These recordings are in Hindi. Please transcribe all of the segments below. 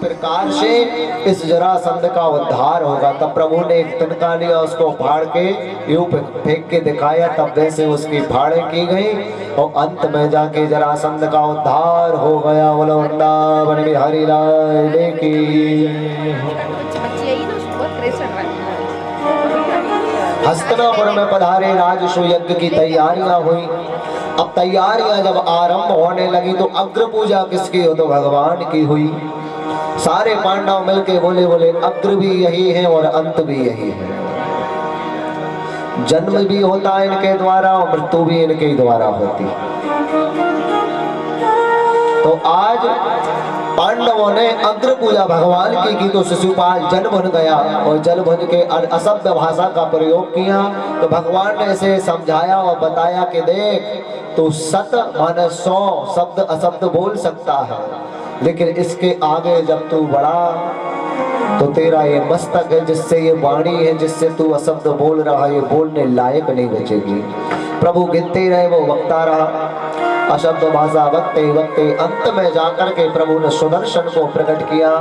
प्रकार से इस जरासंध का उद्धार होगा। तब प्रभु ने एक तिनका लिया, उसको फाड़ के यूं फेंक के दिखाया, तब वैसे उसकी फाड़े की गई और अंत में जाके जरासंध का उद्धार हो गया। बोलो वृंदावन बिहारी लाल की। हस्तिनापुर में पधारे, राजसु यज्ञ की तैयारियां हुई। अब तैयारियां जब आरंभ होने लगी तो अग्र पूजा किसकी हो? तो भगवान की हुई। सारे पांडव मिलके बोले अग्र भी यही है और अंत भी यही है। जन्म भी होता है इनके द्वारा और मृत्यु भी इनके द्वारा होती। तो आज पांडवों ने अग्र पूजा भगवान की तो शिशुपाल जल बन गया और जल बन के असभ्य भाषा का प्रयोग किया। तो भगवान ने इसे समझाया और बताया कि देख, तू सत माने 100 शब्द अशब्द बोल सकता है, लेकिन इसके आगे जब तू बढ़ा तो तेरा ये मस्तक है, जिससे ये वाणी है, जिससे तू अशब्द बोल रहा है, ये बोलने लायक नहीं बचेगी। प्रभु गिनते रहे, वो वक्ता रहा, अशब्द भाषा वक्ते वक्ते अंत में जाकर के प्रभु ने सुदर्शन को प्रकट किया।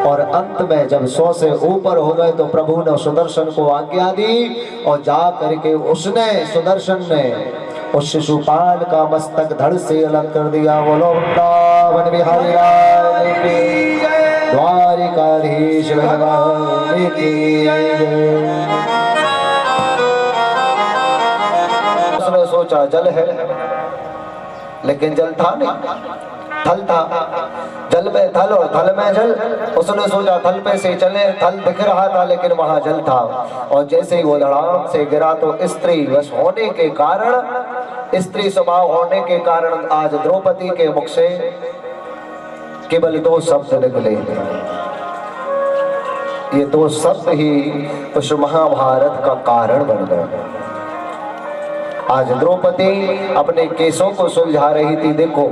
और अंत में जब 100 से ऊपर हो गए तो प्रभु ने सुदर्शन को आज्ञा दी और जा करके उसने सुदर्शन ने उस शिशुपाल का मस्तक धड़ से अलग कर दिया। बोलो वृंदावन बिहारी लाल की, द्वारिकाधीश भगवान की। उसने सोचा जल है, लेकिन जल था नहीं, थल था। जल में थल और थल में जल। उसने सोचा थल पे से चले, थल दिख रहा था लेकिन वहां जल था। और जैसे ही वो धड़ाम से गिरा तो स्त्री वश होने के कारण, स्त्री स्वभाव होने के कारण आज द्रौपदी के मुख से केवल 2 शब्द निकले। ये 2 शब्द ही उस महाभारत का कारण बन गए। आज द्रौपदी अपने केसों को सुलझा रही थी। देखो,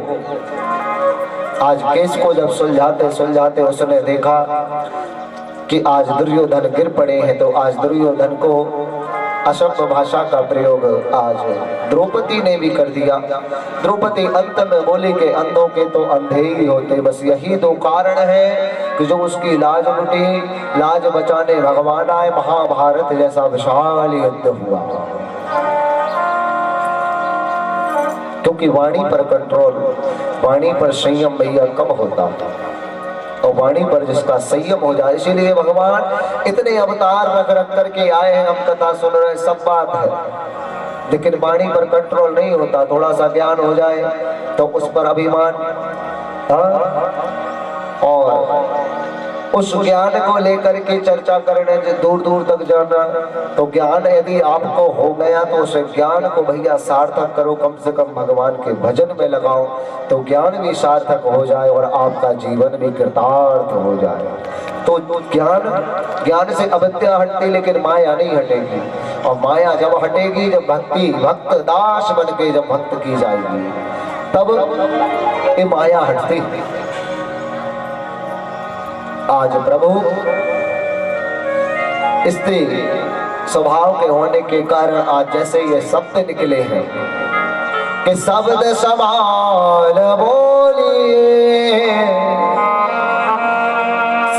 आज केस को जब सुलझाते सुलझाते उसने देखा कि आज दुर्योधन गिर पड़े हैं, तो आज दुर्योधन को अशब्द भाषा का प्रयोग आज द्रौपदी ने भी कर दिया। द्रौपदी अंत में बोली कि अंधों के तो अंधे ही होते। बस यही 2 कारण है कि जो उसकी लाज लुटी, लाज बचाने भगवान आए, महाभारत जैसा विशाल युद्ध हुआ। क्योंकि वाणी पर कंट्रोल, वाणी पर संयम भैया कम होता और वाणी पर जिसका संयम हो जाए, इसीलिए भगवान इतने अवतार रख रख करके आए हैं। हम कथा सुन रहे, सब बात है, लेकिन वाणी पर कंट्रोल नहीं होता। थोड़ा सा ज्ञान हो जाए तो उस पर अभिमान, और उस ज्ञान को लेकर के चर्चा करने दूर दूर तक जाना। तो ज्ञान यदि आपको हो गया तो उस ज्ञान को भैया सार्थक करो, कम से कम भगवान के भजन में लगाओ, तो ज्ञान भी सार्थक हो जाए और आपका जीवन भी कृतार्थ हो जाए। तो ज्ञान से अविद्या हटती, लेकिन माया नहीं हटेगी। और माया जब हटेगी, जब भक्त दास बन के जब भक्त की जाएगी, तब ये माया हटती। आज प्रभु स्त्री स्वभाव के होने के कारण आज जैसे ये शब्द निकले हैं कि शब्द समान बोलिए,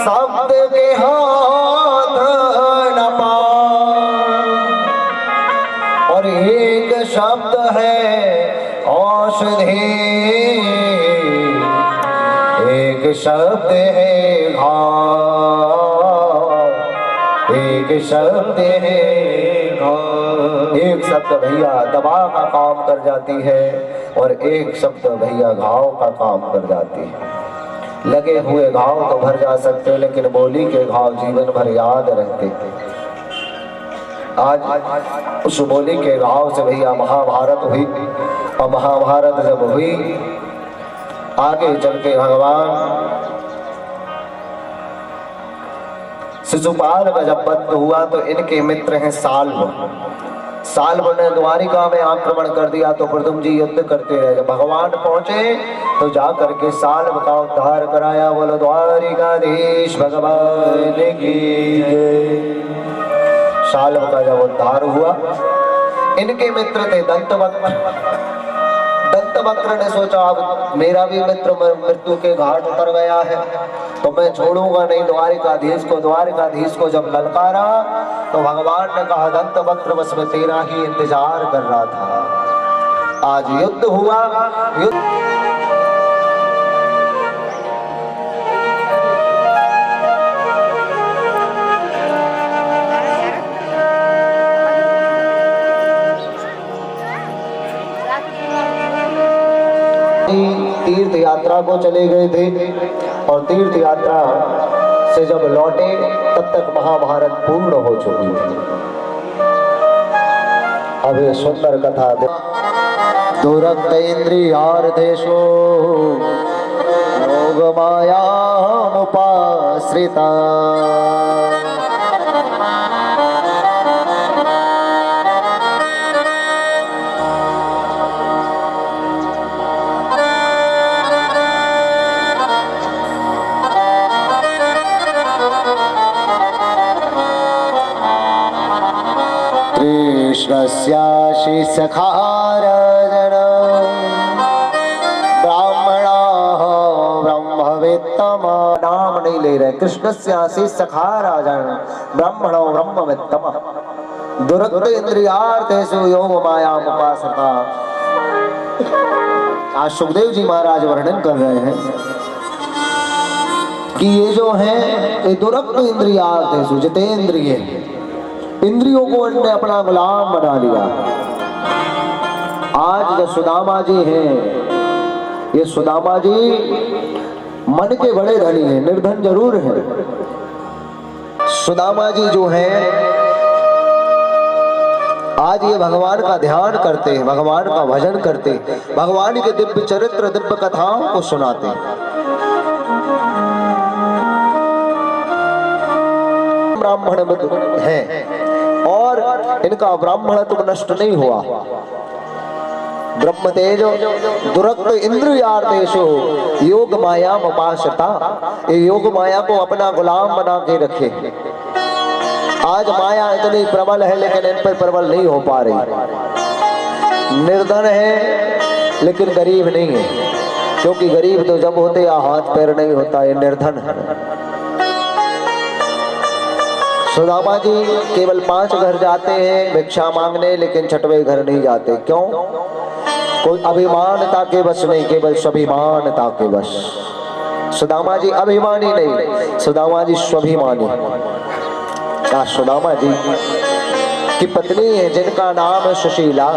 शब्द के हाथ न पाओ, और एक शब्द है औषधि, एक शब्द है एक शब्द है। एक शब्द भैया दवा का काम कर जाती है और एक शब्द भैया घाव का काम कर जाती है। लगे हुए घाव तो भर जा सकते, लेकिन बोली के घाव जीवन भर याद रहते। आज उस बोली के घाव से भैया महाभारत हुई, और महाभारत जब हुई, आगे चल के भगवान शिशुपाल का जब वध हुआ तो इनके मित्र हैं साल्व। साल्व ने द्वारिका में आक्रमण कर दिया तो प्रद्युम्न जी युद्ध करते रहे। जब भगवान पहुंचे तो जाकर के साल्व का उद्धार कराया। बोलो द्वारिकाधीश भगवान की। साल्व का जब उद्धार हुआ, इनके मित्र थे दंतवक्र। दंतवक्र ने सोचा अब मेरा भी मित्र मृत्यु के घाट उतर गया है, तो मैं छोड़ूंगा नहीं द्वारिकाधीश को। द्वारिकाधीश को जब ललकारा तो भगवान ने कहा दंत वक्र बस में तेरा ही इंतजार कर रहा था। आज युद्ध हुआ। तीर्थ यात्रा को चले गए थे और तीर्थ यात्रा से जब लौटे तब तक महाभारत पूर्ण हो चुकी थी। अब ये सुंदर कथा दुरक्त इंद्रियार्थेषु योग मायामुपाश्रिता कृष्णस्याशि सखाराजन ब्राह्मणाः ब्रह्मवेत्तमा। नाम नहीं ले रहे। कृष्णस्याशि सखाराजन ब्राह्मणो ब्रह्मवेत्तमा दुरक्त इंद्रियार्थेषु योग मायामुपाश्रिता। आज सुखदेव जी महाराज वर्णन कर रहे हैं कि ये जो है ये दुरक्त इंद्रियार्थेषु जितेंद्रिय इंद्रियों को इन्होंने अपना गुलाम बना लिया। आज जो सुदामा जी हैं, ये सुदामा जी मन के बड़े धनी हैं, निर्धन जरूर हैं। सुदामा जी जो हैं आज ये भगवान का ध्यान करते हैं, भगवान का भजन करते हैं, भगवान के दिव्य चरित्र दिव्य कथाओं को सुनाते हैं। ब्राह्मण है और इनका ब्राह्मणत्व नष्ट नहीं हुआ। ब्रह्म तेज दुरक्त इंद्रियार्थेषु योग माया उपाश्रिता। ये योग माया को अपना गुलाम बना के रखे। आज माया इतनी प्रबल है लेकिन इन पर प्रबल नहीं हो पा रही। निर्धन है लेकिन गरीब नहीं है, क्योंकि गरीब तो जब होते या हाथ पैर नहीं होता, ये निर्धन है। सुदामा जी केवल 5 घर जाते हैं भिक्षा मांगने, लेकिन छठवें घर नहीं जाते। क्यों? कोई अभिमानता के बस नहीं, केवल स्वाभिमानता के बस। सुदामा जी अभिमानी नहीं, सुदामा जी स्वाभिमानी। सुदामा जी की पत्नी है जिनका नाम है सुशीला।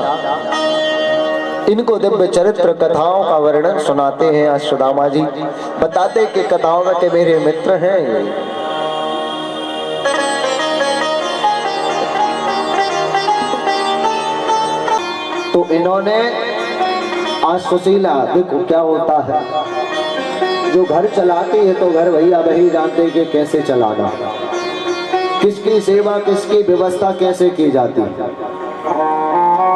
इनको दिव्य चरित्र कथाओं का वर्णन सुनाते हैं। आज सुदामा जी बताते कि कथाओं में के मेरे मित्र हैं। तो इन्होंने आज सुशीला देखो क्या होता है, जो घर चलाती है तो घर भैया वही जानते कि कैसे चलाना, किसकी सेवा किसकी व्यवस्था कैसे की जाती है।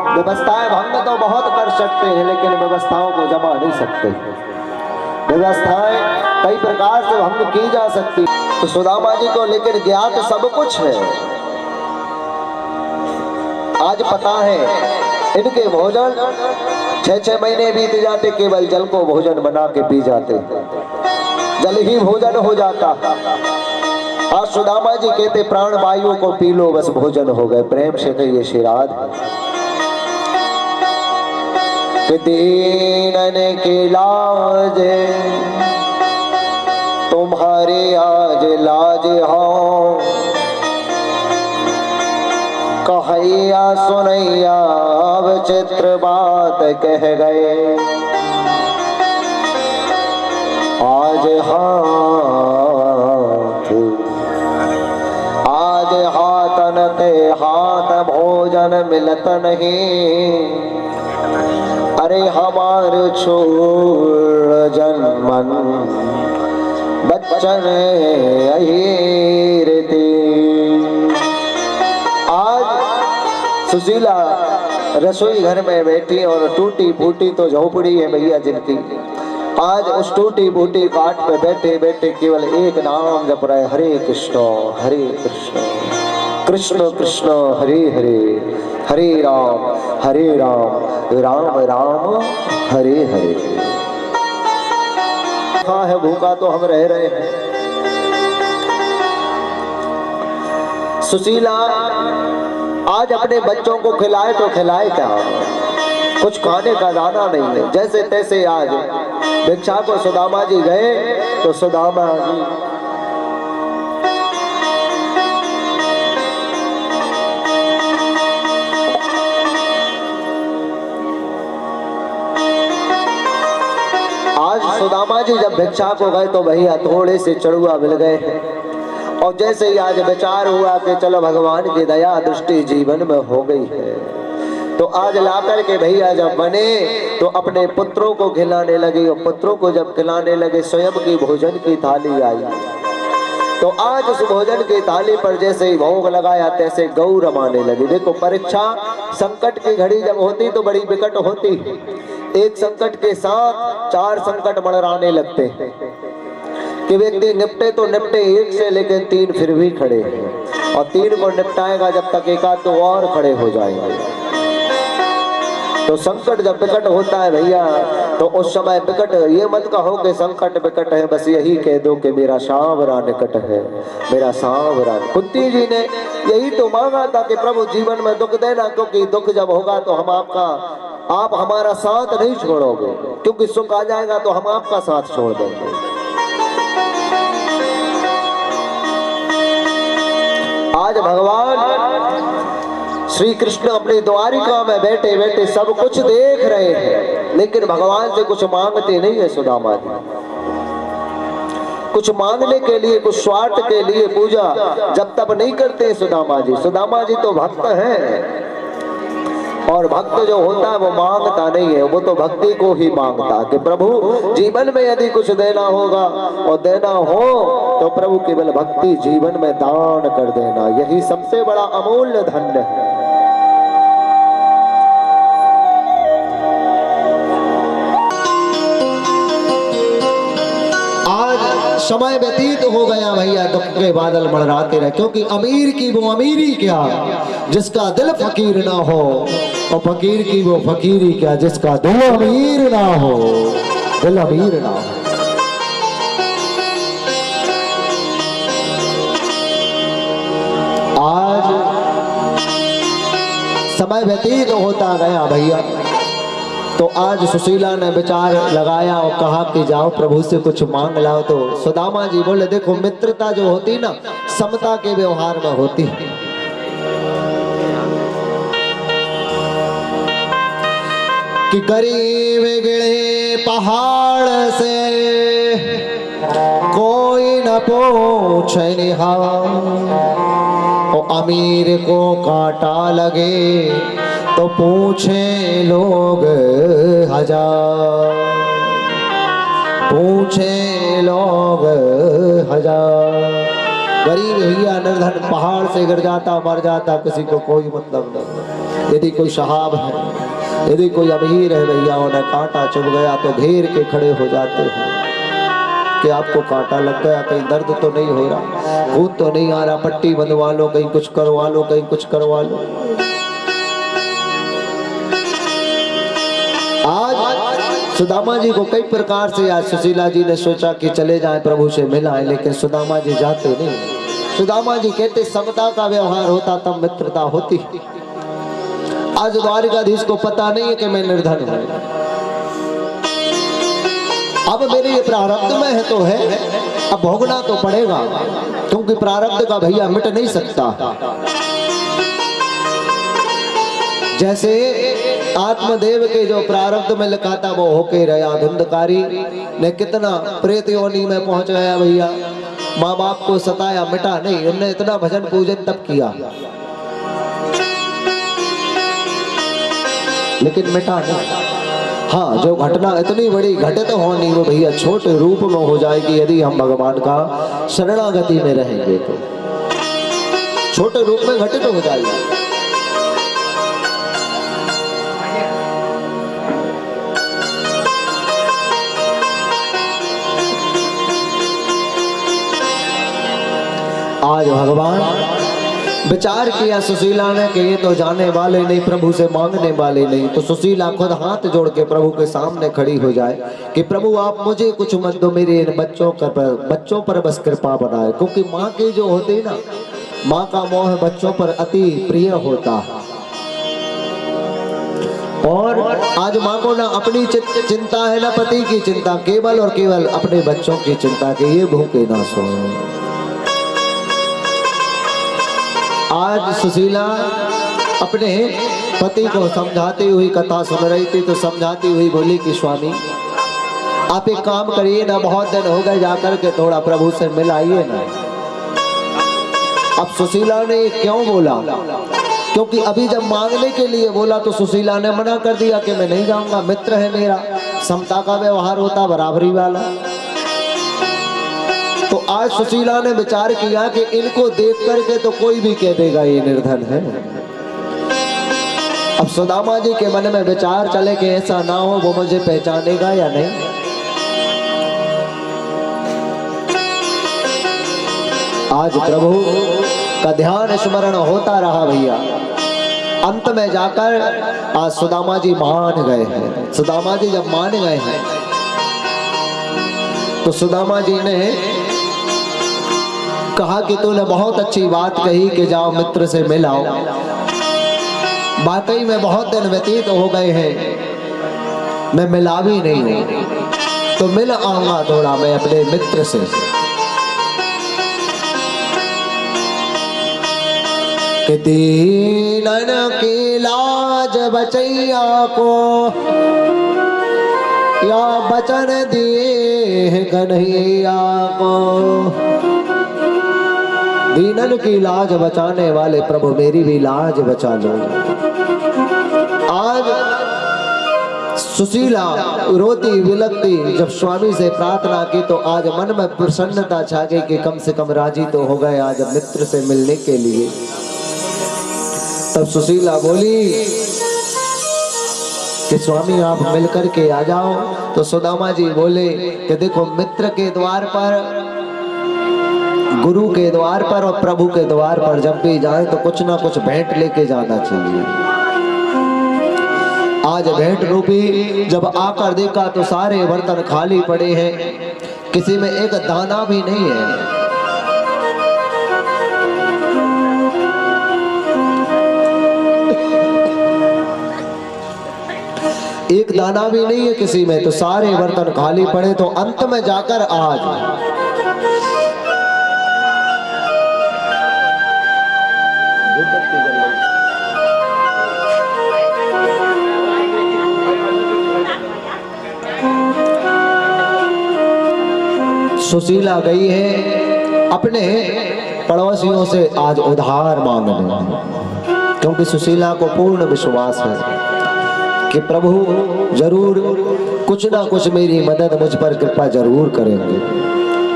व्यवस्थाएं भंग तो बहुत कर सकते हैं लेकिन व्यवस्थाओं को जमा नहीं सकते। व्यवस्थाएं कई प्रकार से भंग की जा सकती। तो सुदामा जी को लेकर ज्ञात सब कुछ है। आज पता है इनके भोजन 6-6 महीने बीत जाते, केवल जल को भोजन बना के पी जाते, जल ही भोजन हो जाता। आज सुदामा जी कहते प्राण वायु को पी लो बस भोजन हो गए। प्रेम से कहिए श्रीराध। दीनन की लाज तुम्हारे आज लाज हो, कहैया सुनैया विचित्र बात कह गए। आज हाथन ते हाथ भोजन मिलत नहीं। अरे हमारे छोड़ जन्मन बच्चन अहिरती। सुशीला रसोई घर में बैठी और टूटी फूटी तो झोपड़ी है भैया जिनकी। आज उस टूटी फूटी काट पे बैठे बैठे केवल एक नाम जप रहे, हरे कृष्ण कृष्ण कृष्ण हरे हरे, हरे राम राम राम हरे हरे। है भूखा तो हम रह रहे हैं, सुशीला आज अपने बच्चों को खिलाए तो खिलाए क्या, कुछ खाने का दाना नहीं है। जैसे तैसे आज भिक्षा को सुदामा जी गए तो सुदामा जी सुदामा जी जब भिक्षा को गए तो भैया थोड़े से चढ़ुआ मिल गए और जैसे ही आज विचार हुआ कि चलो भगवान की दया दृष्टि जीवन में हो गई है, तो आज लाकर के भैया जब बने तो अपने पुत्रों को खिलाने लगे और पुत्रों को जब खिलाने लगे स्वयं की भोजन की थाली आई। तो आज उस भोजन की थाली पर जैसे ही भोग लगाया तैसे गौ रमाने लगी। देखो परीक्षा संकट की घड़ी जब होती तो बड़ी विकट होती, एक संकट के साथ चार संकट मंडराने लगते हैं कि व्यक्ति निपटे तो निपटे एक से, लेकिन तीन फिर भी खड़े हैं और तीन को निपटाएगा जब तक एक आध तो और खड़े हो जाएंगे। तो संकट जब विकट होता है भैया तो उस समय विकट ये मत कहो कि संकट विकट है, बस यही कह दो कि मेरा सांवरा निकट है, मेरा सांवरा। कुंती जी ने यही तो मांगा था कि प्रभु जीवन में दुख देना, क्योंकि दुख जब होगा तो हम आप हमारा साथ नहीं छोड़ोगे, क्योंकि सुख आ जाएगा तो हम आपका साथ छोड़ देंगे। आज भगवान श्री कृष्ण अपनी द्वारिका में बैठे बैठे सब कुछ देख रहे हैं, लेकिन भगवान से कुछ मांगते नहीं है सुदामा जी। कुछ मांगने के लिए, कुछ स्वार्थ के लिए पूजा जब तब नहीं करते सुदामा जी। सुदामा जी तो भक्त हैं और भक्त जो होता है वो मांगता नहीं है, वो तो भक्ति को ही मांगता कि प्रभु जीवन में यदि कुछ देना होगा और देना हो तो प्रभु केवल भक्ति जीवन में दान कर देना, यही सबसे बड़ा अमूल्य धन है। समय व्यतीत हो गया भैया, दुख के बादल मंडराते रहे, क्योंकि अमीर की वो अमीरी क्या जिसका दिल फकीर ना हो, और फकीर की वो फकीरी क्या जिसका दिल अमीर ना हो, दिल अमीर ना हो। आज समय व्यतीत होता गया भैया, तो आज सुशीला ने विचार लगाया और कहा कि जाओ प्रभु से कुछ मांग लाओ। तो सुदामा जी बोले देखो मित्रता जो होती ना समता के व्यवहार में होती है। कि गरीब गिरे पहाड़ से कोई न पूछे निहाल, और अमीर को कांटा लगे तो पूछे लोग हजार, पूछे लोग हजार। गरीब भैया निर्धन पहाड़ से गिर जाता मर जाता, किसी को कोई मतलब नहीं। यदि कोई शहाब है, यदि कोई अमीर है भैया, उन्हें कांटा चुभ गया तो घेर के खड़े हो जाते हैं कि आपको कांटा लग गया, कहीं दर्द तो नहीं हो रहा, खून तो नहीं आ रहा, पट्टी बंधवा लो, कहीं कुछ करवा लो, कहीं कुछ करवा लो। आज सुदामा जी को कई प्रकार से आज सुशीला जी ने सोचा कि चले जाएं प्रभु से मिलाएं, लेकिन सुदामा जी जाते नहीं। सुदामा जी कहते समता का व्यवहार होता तब मित्रता होती। आज द्वारिकाधीश को पता नहीं है कि मैं निर्धन हूं, अब मेरे ये प्रारब्ध में है तो है, अब भोगना तो पड़ेगा, क्योंकि प्रारब्ध का भैया मिट नहीं सकता। जैसे आत्मदेव के जो प्रारब्ध में लिखा था वो होके रहा, धुंधकारी ने कितना प्रेत योनि में पहुंच गया भैया, माँ बाप को सताया, मिटा नहीं, उनने इतना भजन पूजन तब किया लेकिन मिटा नहीं। हाँ, जो घटना इतनी बड़ी घटित होनी वो भैया छोटे रूप में हो जाएगी यदि हम भगवान का शरणागति में रहेंगे, तो छोटे रूप में घटित हो जाएगी। आज भगवान विचार किया सुशीला ने कि ये तो जाने वाले नहीं, प्रभु से मांगने वाले नहीं, तो सुशीला खुद हाथ जोड़ के प्रभु के सामने खड़ी हो जाए कि प्रभु आप मुझे कुछ मत दो, मेरे इन बच्चों पर बस कृपा बनाए। क्योंकि माँ के जो होते ना माँ का मोह बच्चों पर अति प्रिय होता है। और आज माँ को ना अपनी चिंता है ना पति की चिंता, केवल और केवल अपने बच्चों की चिंता कि ये भूखे ना सोए। आज सुशीला अपने पति को समझाती हुई कथा सुन रही थी, तो समझाती हुई बोली कि स्वामी आप एक काम करिए ना, बहुत दिन हो गए जाकर के थोड़ा प्रभु से मिल आइए ना। अब सुशीला ने क्यों बोला? क्योंकि अभी जब मांगने के लिए बोला तो सुशीला ने मना कर दिया कि मैं नहीं जाऊंगा, मित्र है मेरा, समता का व्यवहार होता, बराबरी वाला। तो आज सुशीला ने विचार किया कि इनको देख करके तो कोई भी कह देगा ये निर्धन है। अब सुदामा जी के मन में विचार चले कि ऐसा ना हो, वो मुझे पहचानेगा या नहीं। आज प्रभु का ध्यान स्मरण होता रहा भैया। अंत में जाकर आज सुदामा जी मान गए हैं। सुदामा जी जब मान गए हैं तो सुदामा जी ने कहा कि तूने बहुत अच्छी बात कही कि जाओ मित्र से मिल आओ। वाकई में बहुत दिन व्यतीत हो गए हैं, मैं मिला भी नहीं हूं, तो मिल आऊंगा थोड़ा मैं अपने मित्र से। कि दीनन की लाज बचैया को या बचन दिए कन्हैया को। दीनन की लाज बचाने वाले प्रभु मेरी भी लाज बचा लो। आज सुशीला रोती विलकती जब स्वामी से प्रार्थना की तो आज मन में प्रसन्नता छा गई कि कम से कम राजी तो हो गए आज मित्र से मिलने के लिए। तब सुशीला बोली कि स्वामी आप मिलकर के आ जाओ। तो सुदामा जी बोले कि देखो मित्र के द्वार पर, गुरु के द्वार पर और प्रभु के द्वार पर जब भी जाए तो कुछ ना कुछ भेंट लेके जाना चाहिए। आज भेंट रूपी जब आकर देखा तो सारे बर्तन खाली पड़े हैं, किसी में एक दाना भी नहीं है। एक दाना भी नहीं है किसी में, तो सारे बर्तन खाली पड़े। तो अंत में जाकर आज सुशीला गई है अपने पड़ोसियों से आज उधार मांगने, क्योंकि सुशीला को पूर्ण विश्वास है कि प्रभु जरूर कुछ ना कुछ मेरी मदद मुझ पर कृपा जरूर करेंगे।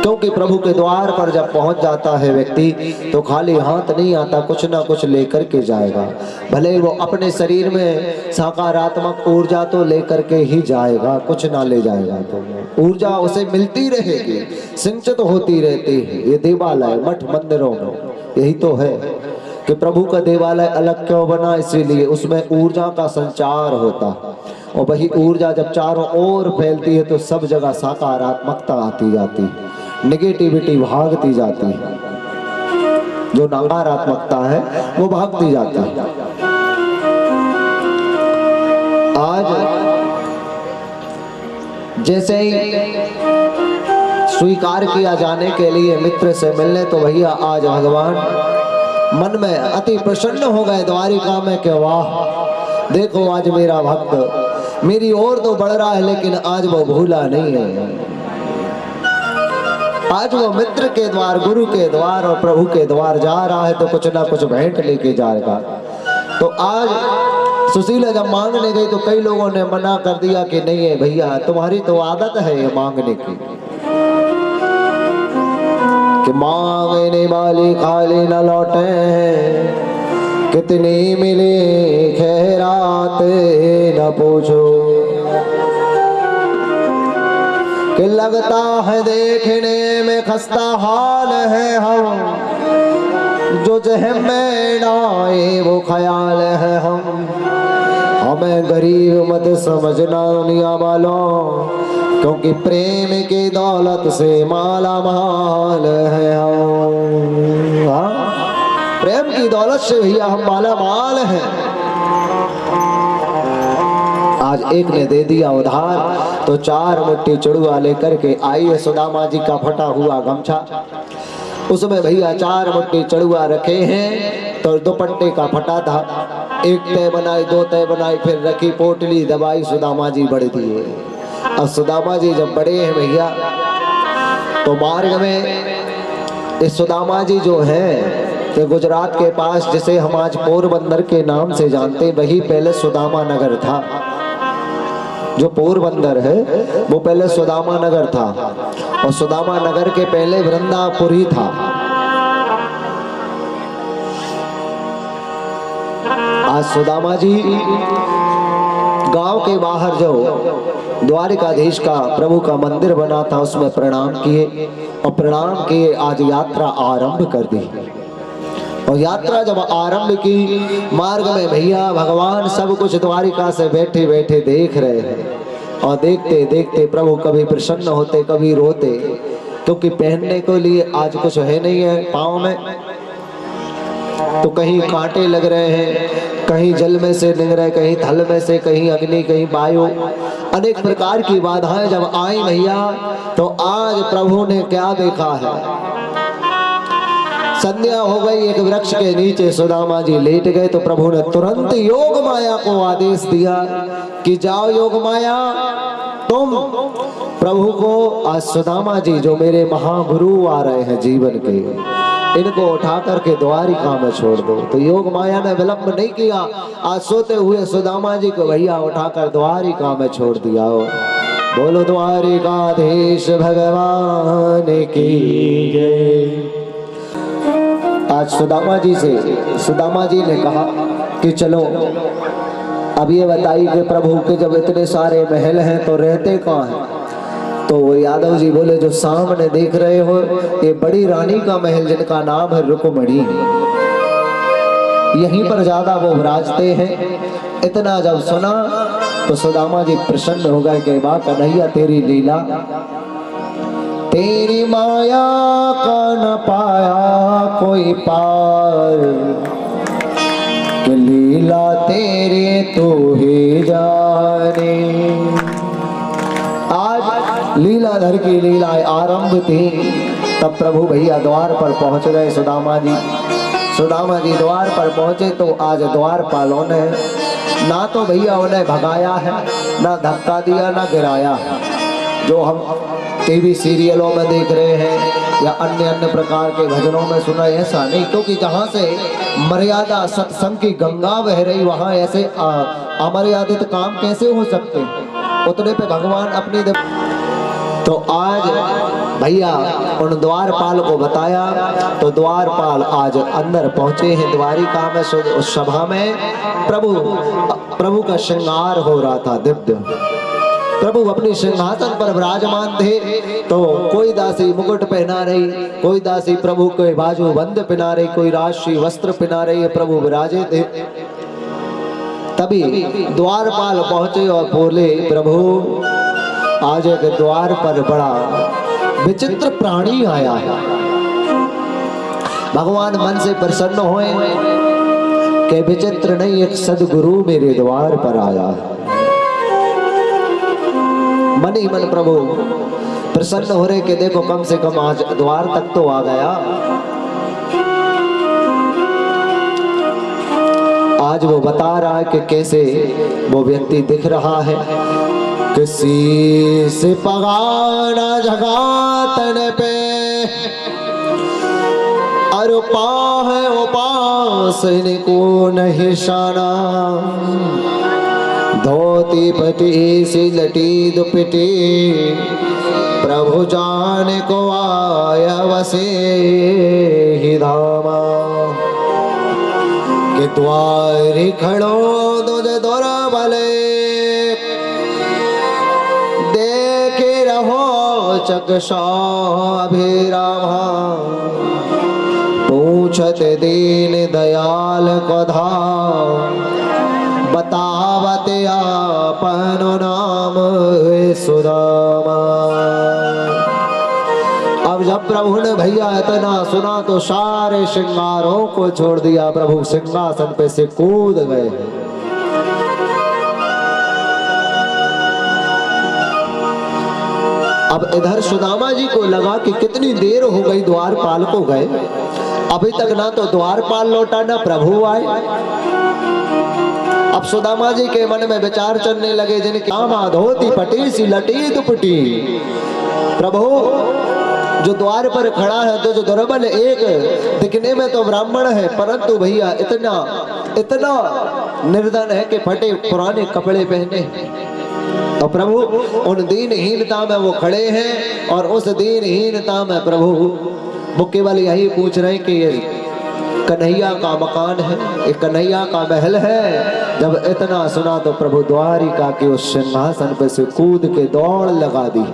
क्योंकि प्रभु के द्वार पर जब पहुंच जाता है व्यक्ति तो खाली हाथ नहीं आता, कुछ ना कुछ लेकर के जाएगा। भले वो अपने शरीर में सकारात्मक ऊर्जा तो लेकर के ही जाएगा, कुछ ना ले जाएगा तो ऊर्जा उसे मिलती रहेगी, सिंचित होती रहती है। ये देवालय मठ मंदिरों में यही तो है कि प्रभु का देवालय अलग क्यों बना, इसीलिए उसमें ऊर्जा का संचार होता। और वही ऊर्जा जब चारों ओर फैलती है तो सब जगह सकारात्मकता आती जाती, नेगेटिविटी भागती जाती है, जो नकारात्मकता है वो भागती जाती है। आज जैसे ही स्वीकार किया जाने के लिए मित्र से मिलने, तो भैया आज भगवान मन में अति प्रसन्न हो गए द्वारिका में कि वाह देखो आज मेरा भक्त मेरी ओर तो बढ़ रहा है, लेकिन आज वो भूला नहीं है। आज वो मित्र के द्वार, गुरु के द्वार और प्रभु के द्वार जा रहा है, तो कुछ ना कुछ भेंट लेके जाएगा। तो आज सुशीला जब मांगने गई तो कई लोगों ने मना कर दिया कि नहीं है भैया, तुम्हारी तो आदत है ये मांगने की, कि मांगने वाली खाली न लौटे, कितनी मिली खैरात न पूछो, कि लगता है देखने में खस्ता हाल है हम, जो जहम में ना आए वो ख्याल है हम, हमें गरीब मत समझना दुनिया वालों, क्योंकि प्रेम की दौलत से माला माल है हम। प्रेम की दौलत से भैया हम माला माल हैं। आज एक ने दे दिया उधार तो 4 मुट्ठी चुड़ुआ लेकर के आई है सुदामा जी का फटा हुआ गमछा, उसमें भैया 4 मुट्ठी चुड़ुआ रखे हैं। तो दुपट्टे का फटा था, 1 तय बनाई 2 तय बनाई, फिर रखी पोटली दबाई, सुदामा जी बढ़ दिए। अब सुदामा जी जब बड़े हैं भैया तो मार्ग में इस सुदामा जी जो है कि गुजरात के पास जिसे हम आज पोरबंदर के नाम से जानते, वही पहले सुदामा नगर था। जो पोरबंदर है वो पहले सुदामा नगर था और सुदामा नगर के पहले वृंदापुरी था। आज सुदामा जी गांव के बाहर जो द्वारिकाधीश का प्रभु का मंदिर बना था उसमें प्रणाम किए और प्रणाम किए आज यात्रा आरंभ कर दी। और यात्रा जब आरंभ की, मार्ग में भैया भगवान सब कुछ द्वारिका से बैठे बैठे देख रहे हैं और देखते देखते प्रभु कभी प्रसन्न होते कभी रोते, क्योंकि पहनने के लिए आज कुछ है नहीं है पाँव में, तो कहीं कांटे लग रहे हैं, कहीं जल में से निकल रहे, कहीं थल में से, कहीं अग्नि, कहीं वायु, अनेक प्रकार की बाधाएं जब आई भैया तो आज प्रभु ने क्या देखा है। संध्या हो गई, एक वृक्ष के नीचे सुदामा जी लेट गए तो प्रभु ने तुरंत योग माया को आदेश दिया कि जाओ योग माया, तुम प्रभु को आज सुदामा जी जो मेरे महागुरु आ रहे हैं जीवन के, इनको उठा करके द्वारिका में छोड़ दो। तो योग माया ने विलंब नहीं किया, आज सोते हुए सुदामा जी को भैया उठाकर द्वारिका में छोड़ दिया। बोलो द्वारिकाधीश भगवान की जय। आज सुदामा जी ने कहा कि चलो अब ये बताइए कि प्रभु के जब इतने सारे महल हैं तो रहते कहाँ हैं। तो वो यादव जी बोले जो सामने देख रहे हो ये बड़ी रानी का महल जिनका नाम है रुक्मणी, यहीं पर ज्यादा वो विराजते हैं। इतना जब सुना तो सुदामा जी प्रसन्न हो गए कि वाह कन्हैया तेरी लीला, तेरी माया का न पाया कोई पार, कि लीला तेरे तो ही जाने। आज लीलाधर की लीलाएं आरंभ थी, तब प्रभु भैया द्वार पर पहुंच गए। सुदामा जी द्वार पर पहुंचे तो आज द्वारपालों ने ना तो भैया उन्हें भगाया है, ना धक्का दिया, ना गिराया, जो हम टीवी सीरियलों में देख रहे हैं या अन्य प्रकार के भजनों में सुना, ऐसा नहीं। क्योंकि जहाँ से मर्यादा सत्संग की गंगा बह रही वहाँ ऐसे अमर्यादित काम कैसे हो सकते हैं। उतने पे भगवान अपनी तो आज भैया उन द्वारपाल को बताया तो द्वारपाल आज अंदर पहुंचे हैं द्वारिका में। उस सभा में प्रभु का श्रृंगार हो रहा था दिव्य। प्रभु अपने सिंहासन पर विराजमान थे तो कोई दासी मुकुट पहना रही, कोई दासी प्रभु के बाजू बंद पहना रही, कोई राशि वस्त्र पहना रही, प्रभु विराजे थे। तभी द्वारपाल पहुंचे और बोले प्रभु आज एक द्वार पर बड़ा विचित्र प्राणी आया है। भगवान मन से प्रसन्न हुए कि विचित्र नहीं, एक सदगुरु मेरे द्वार पर आया है। मन ही मन प्रभु प्रसन्न हो रहे कि देखो कम से कम आज द्वार तक तो आ गया। आज वो बता रहा है कि कैसे वो व्यक्ति दिख रहा है। किसी से पगाना जगातन पे अरुपा है उपास को नहीं शाना, धोती पटी सी लटी दुपटी प्रभु जान को आया वसे ही धामा, कि द्वार खड़ो तुझे दौर भले देखे रहो चक्षा अभिरामा, पूछत दीन दयाल को धाम बतावत आपन नाम सुदामा। अब जब जब प्रभु ने भैया इतना सुना तो सारे श्रृंगारों को छोड़ दिया, प्रभु सिंहासन पे से कूद गए। अब इधर सुदामा जी को लगा कि कितनी देर हो गई, द्वारपाल को गए, अभी तक ना तो द्वारपाल लौटा ना प्रभु आए। अब सुदामा जी के मन में विचार चलने लगे, जिनकी आमा धोती पटी सी लटी दुपटी, प्रभु जो द्वार पर खड़ा है तो जो दुर्बल एक दिखने में तो ब्राह्मण है, परंतु भैया इतना इतना निर्धन है कि फटे पुराने कपड़े पहने। तो प्रभु उन दीनहीनता में वो खड़े हैं, और उस दीनहीनता में प्रभु वो केवल यही पूछ रहे कि ये कन्हैया का मकान है, ये कन्हैया का महल है। जब इतना सुना तो प्रभु द्वारिका के उस सिंहासन पर से कूद के दौड़ लगा दी,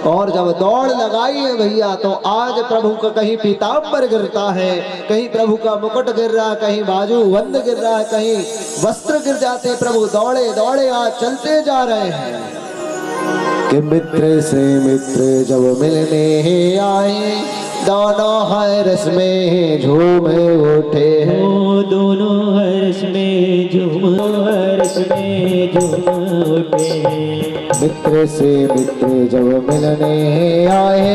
और जब दौड़ लगाई है भैया तो आज प्रभु का कहीं पीताम्बर गिरता है, कहीं प्रभु का मुकुट गिर रहा है, कहीं बाजू बंद गिर रहा है, कहीं वस्त्र गिर जाते। प्रभु दौड़े दौड़े आज चलते जा रहे हैं कि मित्र से मित्र जब मिलने आए, दोनों हर्ष में झूमे उठे हैं, दोनों हर्ष में झूम उठे हैं। मित्र से मित्र जब मिलने आए,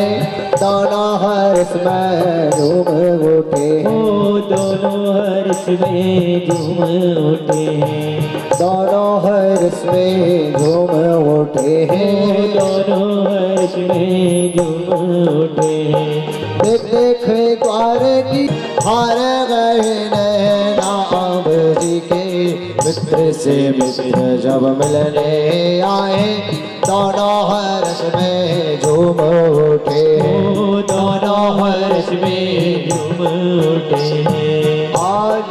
दोनों हर्ष में झूम उठे हैं, दोनों हर्ष में झूम उठे हैं, दोनों हर्ष में झूम उठे हैं, दोनों हर्ष में झूम उठे हैं। देख देख द्वार की हार गए नैना अब जी के, मित्र से मित्र जब मिलने आए, दोनों हर्ष में झूम उठे, दोनों हर्ष में झूम उठे हैं। आज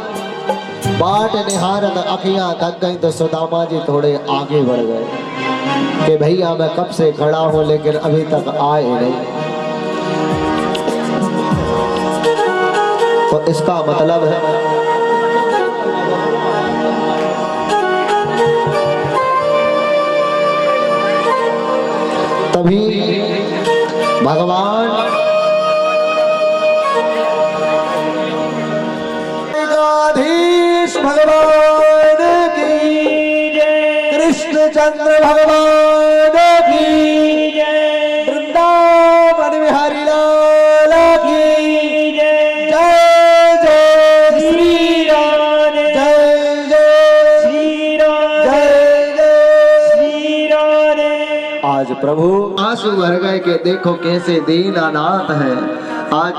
बाट निहारत अखियां थक गई तो सुदामा जी थोड़े आगे बढ़ गए कि भैया मैं कब से खड़ा हूं लेकिन अभी तक आए नहीं। तो इसका मतलब है तभी भगवान एकाधीश भगवान की जय, कृष्णचंद्र भगवान की जय, वृंदावन बिहारी लाल की जय। जय जय श्री राम, जय जय श्री राम, जय जय श्री राम। आज प्रभु आंसू भर गए कि देखो कैसे दीनानाथ है। आज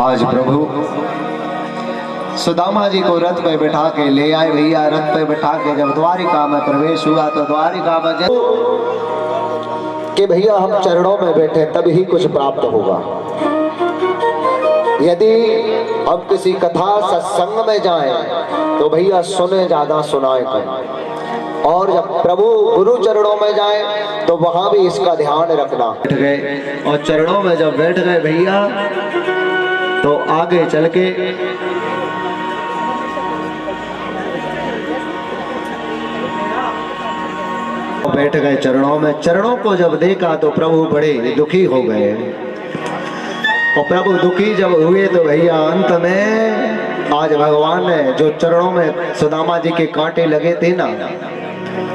आज प्रभु सुदामा जी को रथ पे बैठा के ले आए भैया। रथ पे बैठा के जब द्वारिका में प्रवेश हुआ तो द्वारिका में कि भैया हम चरणों में बैठे तभी कुछ प्राप्त होगा। यदि हम किसी कथा सत्संग में जाएं तो भैया सुने ज्यादा सुनाए कम, और जब प्रभु गुरु चरणों में जाएं तो वहां भी इसका ध्यान रखना। बैठ गए और चरणों में जब बैठ गए भैया तो आगे चल के बैठ गए चरणों में। चरणों को जब देखा तो प्रभु बड़े दुखी हो गए, और प्रभु दुखी जब हुए तो भैया अंत में आज भगवान ने जो चरणों में सुदामा जी के कांटे लगे थे ना,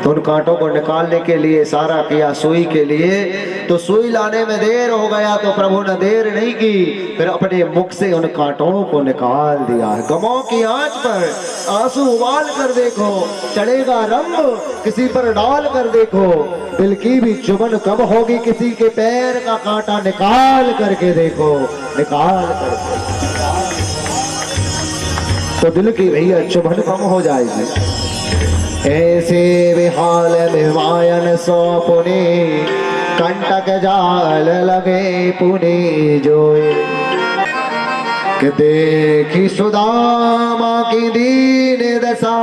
तो उन कांटों को निकालने के लिए इशारा किया सुई के लिए। तो सुई लाने में देर हो गया तो प्रभु ने देर नहीं की, फिर अपने मुख से उन कांटों को निकाल दिया। गमों की आंच पर आंसू उबाल कर देखो, चढ़ेगा रंग किसी पर डाल कर देखो, दिल की भी चुभन कब होगी, किसी के पैर का कांटा निकाल करके देखो, निकाल करके तो दिल की भैया चुभन कम हो जाएगी। ऐसे विहाल विमायन सौपुने कंटक जाल लगे पुने जोए कि देखी सुदामा की दीन दशा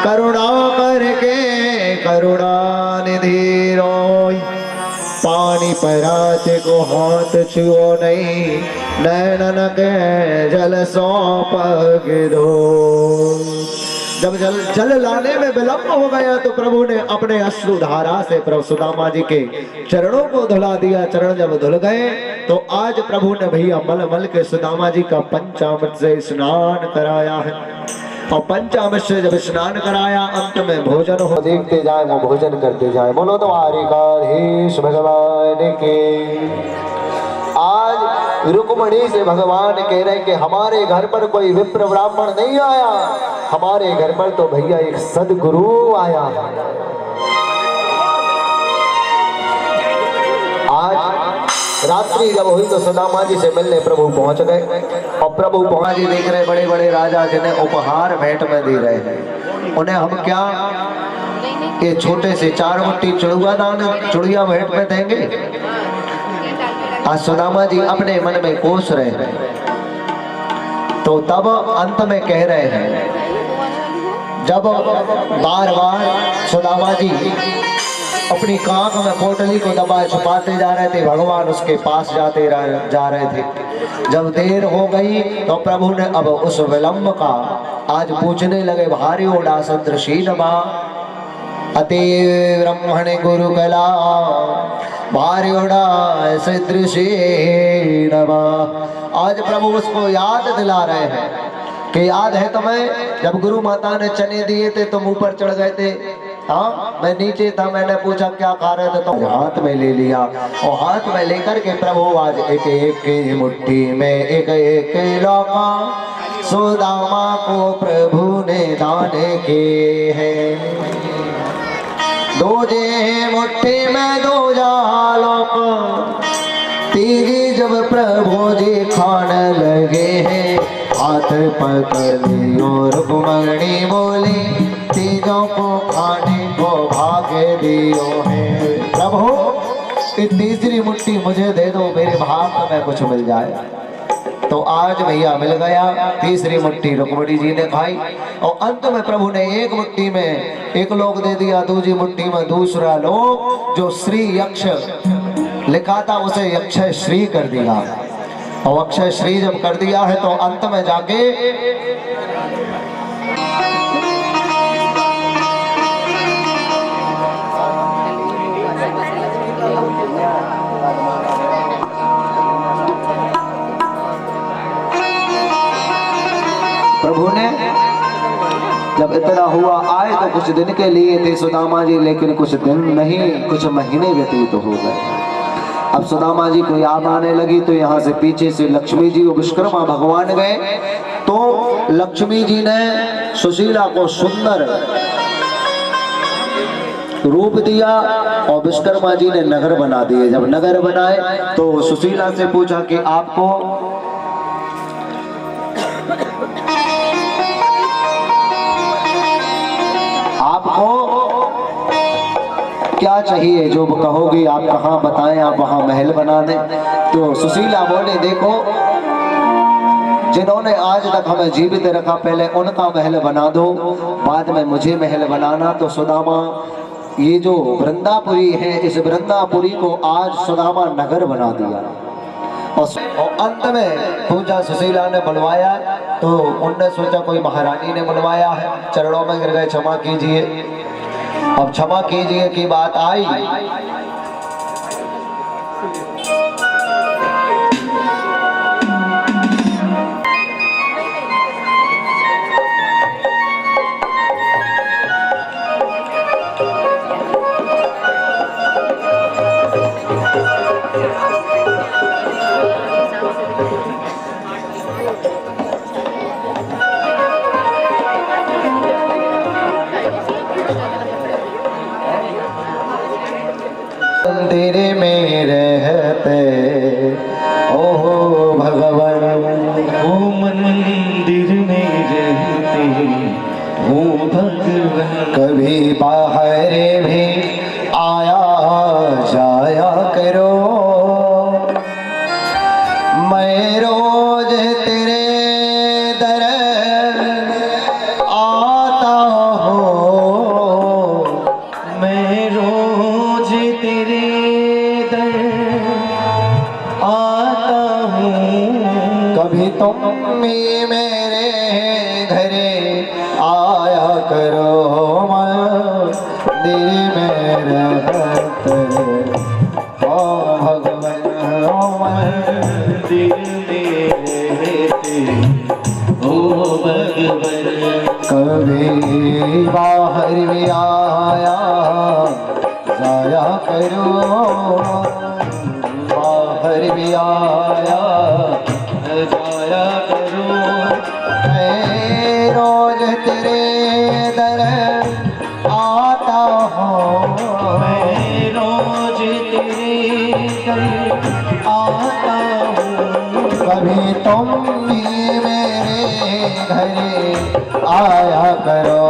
करुणा करके करुणा निधि रोय पानी परात को हाथ छुओ नहीं नैनन के जल सौ पग दो। जब जल लाने में विलंब हो गया तो प्रभु ने अपने अश्रुधारा से प्रभु सुदामा जी के चरणों को धुला दिया। चरण जब धुल गए तो आज प्रभु ने भैया मल मल के सुदामा जी का पंचामृत से स्नान कराया है। और पंचामृत से जब स्नान कराया अंत में भोजन हो, देखते जाए वो भोजन करते जाए। बोलो द्वारिकाधीश भगवान के। आज रुक्मणी से भगवान कह रहे कि हमारे घर पर कोई विप्र ब्राह्मण नहीं आया, हमारे घर पर तो भैया एक सदगुरु आया। आज रात्रि जब हुई तो सुदामा जी से मिलने प्रभु पहुंच गए। और प्रभु पहुंच जी देख रहे बड़े बड़े राजा जिन्हें उपहार भेंट में दे रहे हैं, उन्हें हम क्या ये छोटे से 4 मुट्ठी चुड़ुआ दान चुड़िया भेंट में देंगे। आज सुदामा जी अपने मन में कोस रहे हैं। तो तब अंत में कह रहे हैं, जब बार बार सुदामा जी अपनी कांख में पोटली को दबाए छुपाते जा रहे थे, भगवान उसके पास जा रहे थे। जब देर हो गई तो प्रभु ने अब उस विलंब का आज पूछने लगे। भारी ओडा सदृशी नमा अति ब्रह्मण गुरु कला भारी ओडा सदृशी नमा। आज प्रभु उसको याद दिला रहे हैं कि याद है तुम्हें जब गुरु माता ने चने दिए थे तुम ऊपर चढ़ गए थे। हाँ, मैं नीचे था, मैंने पूछा क्या खा रहे थे, तो हाथ में ले लिया। और हाथ में लेकर के प्रभु आज एक एक मुट्ठी में एक एक लौका सुदामा को प्रभु ने दान किए हैं। दो जे मुट्ठी में 2 जालों तीजी जब प्रभु जी खाने लगे हैं, हाथ पकड़ लियो रुक्मणी बोली तीजों को खाने को भागे दियो है। प्रभु ये तीसरी मुट्ठी मुझे दे दो, मेरे भाग में कुछ मिल जाए। तो आज भैया मिल गया। तीसरी मुट्ठी रुक्मणी जी ने खाई और अंत में प्रभु ने एक मुट्ठी में 1 लोक दे दिया, दूसरी मुट्ठी में दूसरा लोक। जो श्री यक्ष लिखा था उसे यक्षय श्री कर दिया। और अक्षय श्री जब कर दिया है तो अंत में जाके प्रभु ने जब इतना हुआ आए तो कुछ दिन के लिए थे सुदामा जी, लेकिन कुछ दिन नहीं कुछ महीने व्यतीत हो गए। अब सुदामा जी को याद आने लगी तो यहाँ से पीछे से लक्ष्मी जी और विश्वकर्मा भगवान गए। तो लक्ष्मी जी ने सुशीला को सुंदर रूप दिया और विश्वकर्मा जी ने नगर बना दिए। जब नगर बनाए तो सुशीला से पूछा कि आपको क्या चाहिए, जो कहोगी आप कहाँ बताएं, आप वहां महल बना दें। तो सुशीला बोले देखो जिन्होंने आज तक हमें जीवित रखा पहले उनका महल बना दो, बाद में मुझे महल बनाना। तो सुदामा ये जो वृंदापुरी है इस वृंदापुरी को आज सुदामा नगर बना दिया। और अंत में पूजा सुशीला ने बुलवाया तो उनने सोचा कोई महारानी ने बुलवाया है, चरणों में गिर गए क्षमा कीजिए। अब क्षमा कीजिए की बात आई मंदिर में रहते ओहो भगवान, ओ मंदिर में रहते हो भगवान, कभी बाहर भी आया जा करो मंदिर में रहत ओ भगवान मंदिर में रहते हो भगवन। कभी बाहर भी आया जाया करो बाहर भी आया जाया करो मैं रोज तेरे दर आता हूँ मैं रोज तेरे दर आता हूँ। कभी तुम भी मेरे घर आया करो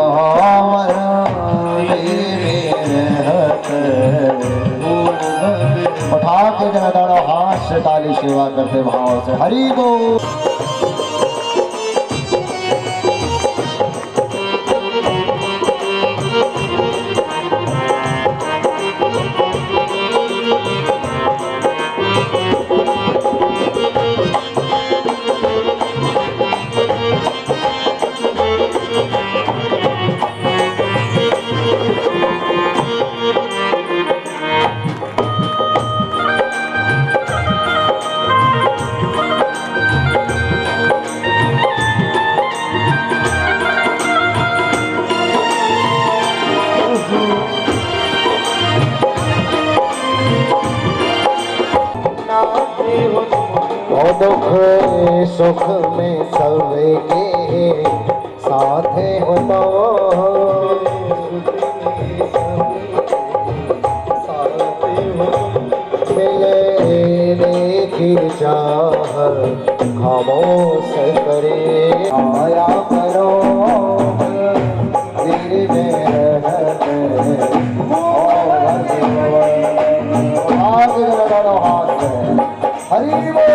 उठा के जरा दोनों हाथ से ताली सेवा करते भाव से हरि बोल। दुख सुख में सबके साथ हो तो मिले की चाह खामोश करे आया करो दिल में रहते हरि बोल।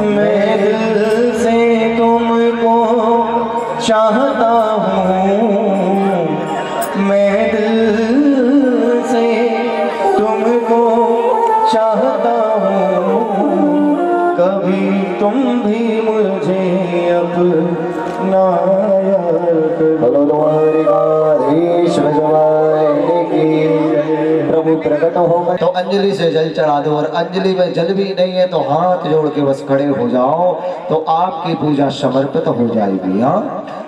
मैं दिल से तुमको चाहता हूँ, मैं दिल से तुमको चाहता हूँ, कभी तुम भी मुझे अपना बोलो द्वारिकाधीश भगवान की प्रभु प्रकट हो गए। तो अंजलि से जल चढ़ा दो, और अंजलि में जल भी नहीं है तो हाथ जोड़ के बस खड़े हो जाओ, तो आपकी पूजा समर्पित हो जाएगी। हाँ,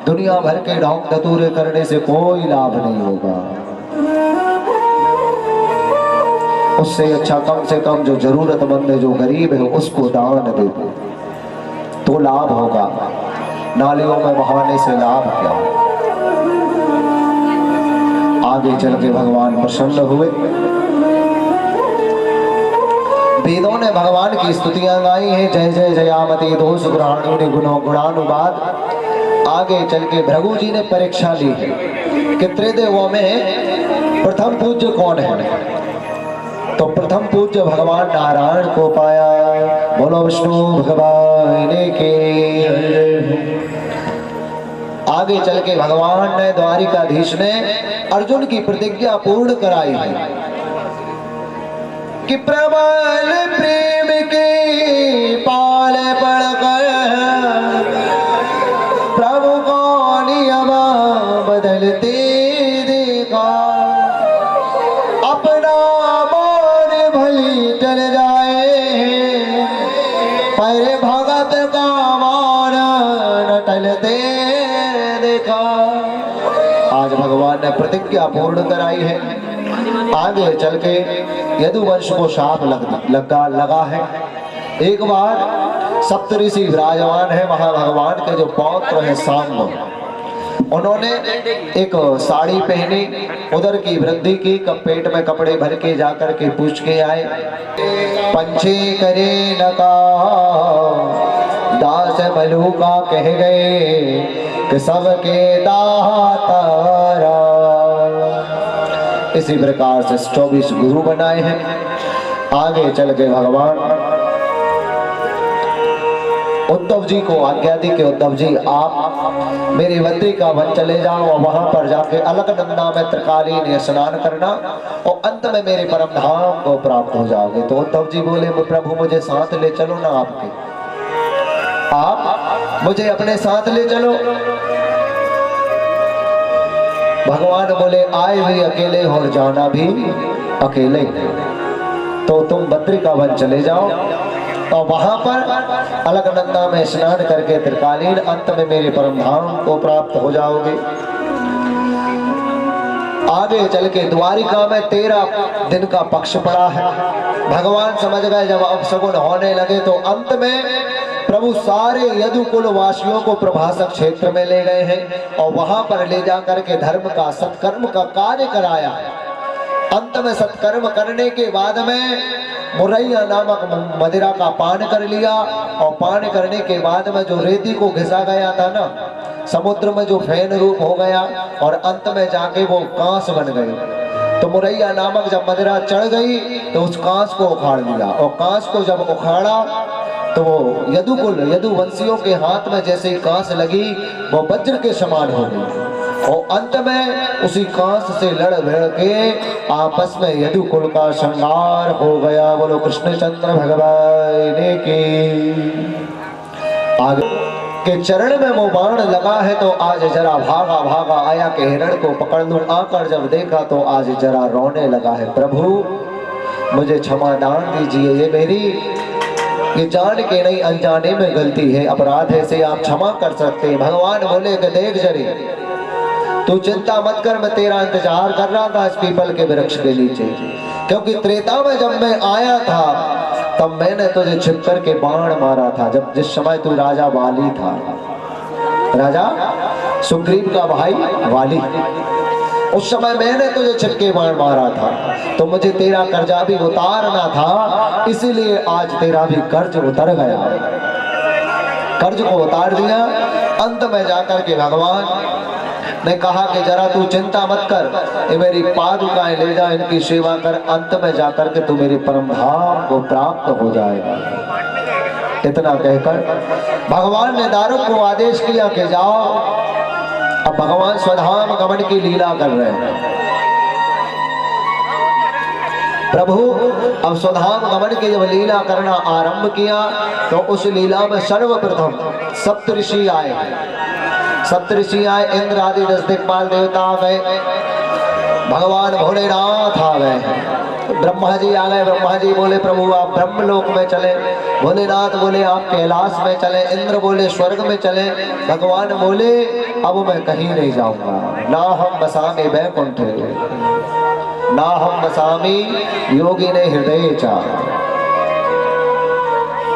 दुनिया भर के ढोंग धतूरे करने से कोई लाभ नहीं होगा। उससे अच्छा कम से कम जो जरूरतमंद है, जो गरीब है, उसको दान दे दो तो लाभ होगा। नालियों में बहाने से लाभ क्या। आगे चल के भगवान प्रसन्न हुए। वेदों ने भगवान की स्तुतियां गाई हैं, जय जय जयामति दोष ग्रहणी गुणों गुणानुवाद। आगे चल के भृगु जी ने परीक्षा ली कि त्रिदेवों में प्रथम पूज्य कौन है, तो प्रथम पूज्य भगवान नारायण को पाया। बोलो विष्णु भगवान के। आगे चल के भगवान ने द्वारिकाधीश ने अर्जुन की प्रतिज्ञा पूर्ण कराई है कि प्रबल प्रेम के पाल पड़कर प्रभु को नियम बदलते देखा, अपना मान भली टल जाए पर भगत का मान न टलते देखा। आज भगवान ने प्रतिज्ञा पूर्ण कराई है। आगे चल के यदुवंश को शाप लगा है। एक बार सप्तऋषि विराजमान है, वहां भगवान के जो पौत्र है सांब, उन्होंने एक साड़ी पहनी, उधर की वृद्धि की, पेट में कपड़े भर के जाकर के पूछ के आए। पंछी करे लगा दास मलू का कह गए कि सबके दातारा। इसी प्रकार से 24 गुरु बनाए हैं। आगे चल के भगवान उद्धव जी को आज्ञा दी कि उद्धव जी आप मेरी बद्री का वन चले जाओ और वहां पर जाके अलकनंदा में त्रिकालीन स्नान करना और अंत में मेरे परम धाम को प्राप्त हो जाओगे। तो उद्धव जी बोले प्रभु मुझे साथ ले चलो ना, आपके आप मुझे अपने साथ ले चलो। भगवान बोले आए भी अकेले और जाना भी अकेले, तो तुम बद्री का वन चले जाओ और वहां पर अलकनंदा में स्नान करके त्रिकालीन अंत में मेरे परम धाम को प्राप्त हो जाओगे। आगे चल के द्वारिका में 13 दिन का पक्ष पड़ा है। भगवान समझ गए जब अपशगुन होने लगे तो अंत में प्रभु सारे यदुकुल वासियों को प्रभासक क्षेत्र में ले गए हैं और वहां पर ले जाकर के धर्म का सत्कर्म का कार्य कराया। अंत में सत्कर्म करने के बाद में मुरैया नामक मदिरा का पान कर लिया और पान करने के बाद में जो रेती को घिसा गया था ना समुद्र में, जो फैन रूप हो गया और अंत में जाके वो कांस बन गई। तो मुरैया नामक जब मदिरा चढ़ गई तो उस कांस को उखाड़ लिया और कांस को जब उखाड़ा तो वो यदुवंशियों के हाथ में जैसे ही कांस लगी वो वज्र के समान हो गई और अंत में उसी कांस से लड़ भिड़ के आपस में यदुकुल का संहार हो गया। बोलो कृष्णचंद्र भगवान की। आगे के चरण में वो बाण लगा है तो आज जरा भागा भागा आया कि हिरण को पकड़ लूं। आकर जब देखा तो आज जरा रोने लगा है। प्रभु मुझे क्षमा दान दीजिए, ये मेरी ये जान के नहीं अनजाने में गलती है, अपराध है, से आप क्षमा कर सकते हैं। भगवान बोले कि देख जरी तू चिंता मत कर, मैं तेरा इंतजार कर रहा था इस पीपल के वृक्ष के नीचे, क्योंकि त्रेता में जब मैं आया था तब मैंने तुझे छिप कर के बाण मारा था। जब जिस समय तू राजा वाली था, राजा सुग्रीव का भाई वाली, उस समय मैंने तुझे छिपके बाण मारा था। तो मुझे तेरा कर्जा भी उतारना था, इसीलिए आज तेरा भी कर्ज उतर गया। कर्ज को उतार दिया। अंत में जाकर के भगवान ने कहा कि जरा तू चिंता मत कर, ये मेरी पादुकाएं ले जा, इनकी सेवा कर, अंत में जाकर के तू मेरे परम धाम को प्राप्त हो जाएगा। इतना कहकर भगवान ने दारुक को आदेश किया कि जाओ। अब भगवान स्वधाम गमन की लीला कर रहे हैं। प्रभु अब स्वधाम गमन की जब लीला करना आरंभ किया तो उस लीला में सर्वप्रथम सप्तऋषि आए। सप्तऋषि आए, इंद्र आदि 10 दिक्पाल देवता आ गए, भगवान भोलेनाथ आ गए, ब्रह्मा जी आ गए। ब्रह्मा जी बोले प्रभु आप ब्रह्मलोक में चले, भोलेनाथ बोले आप कैलाश में चले, इंद्र बोले स्वर्ग में चले। भगवान बोले अब मैं कहीं नहीं जाऊंगा, ना हम बसामी वैकुंठ, ना हम बसामी योगी ने हृदय चाह,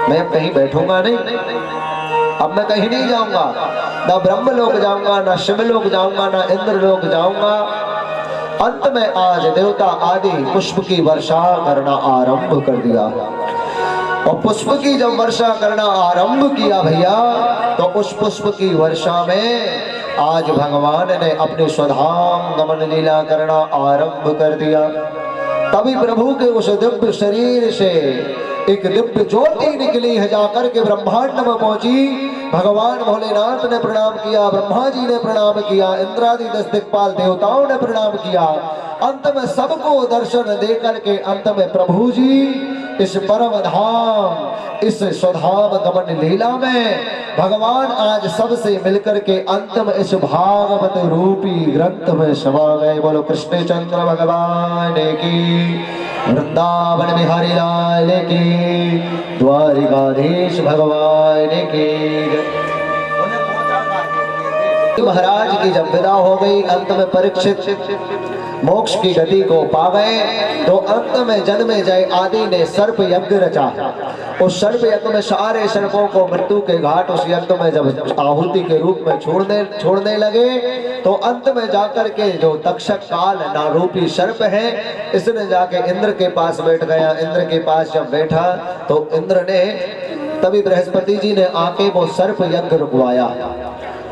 मैं कहीं बैठूंगा नहीं, अब मैं कहीं नहीं जाऊंगा, ना ब्रह्मलोक जाऊंगा, ना शिवलोक जाऊंगा, ना इंद्रलोक जाऊंगा। अंत में आज देवता आदि पुष्प की वर्षा करना आरंभ कर दिया और पुष्प की जब वर्षा करना आरंभ किया भैया तो उस पुष्प की वर्षा में आज भगवान ने अपने स्वधाम गमन लीला करना आरंभ कर दिया। तभी प्रभु के उस दिव्य शरीर से एक दिव्य ज्योति निकली है, जाकर के ब्रह्मांड में पहुंची। भगवान भोलेनाथ ने प्रणाम किया, ब्रह्मा जी ने प्रणाम किया, इंद्रादि 10 दिक्पाल देवताओं ने प्रणाम किया। अंत में सबको दर्शन दे करके अंत में प्रभु जी इस परम धाम, इस स्वधाम गमन लीला में भगवान आज सबसे मिलकर के अंत में इस भागवत रूपी ग्रंथ में समा गए। बोलो कृष्ण चंद्र भगवान की, वृंदावन बिहारी लाल की, द्वारिकाधीश भगवान की। महाराज की जब विदा हो गई, अंत में परीक्षित मोक्ष की गति को पा गए, तो अंत में जन्मे जय आदि ने सर्प यज्ञ रचा। उस सर्प यज्ञ में सारे सर्पों को मृत्यु के घाट उस यज्ञ में जब आहुति के रूप में छोड़ने लगे, तो अंत में जाकर के जो तक्षक काल नारूपी सर्प है, इसने जाके इंद्र के पास बैठ गया। इंद्र के पास जब बैठा तो इंद्र ने, तभी बृहस्पति जी ने आके वो सर्प यज्ञ रुकवाया,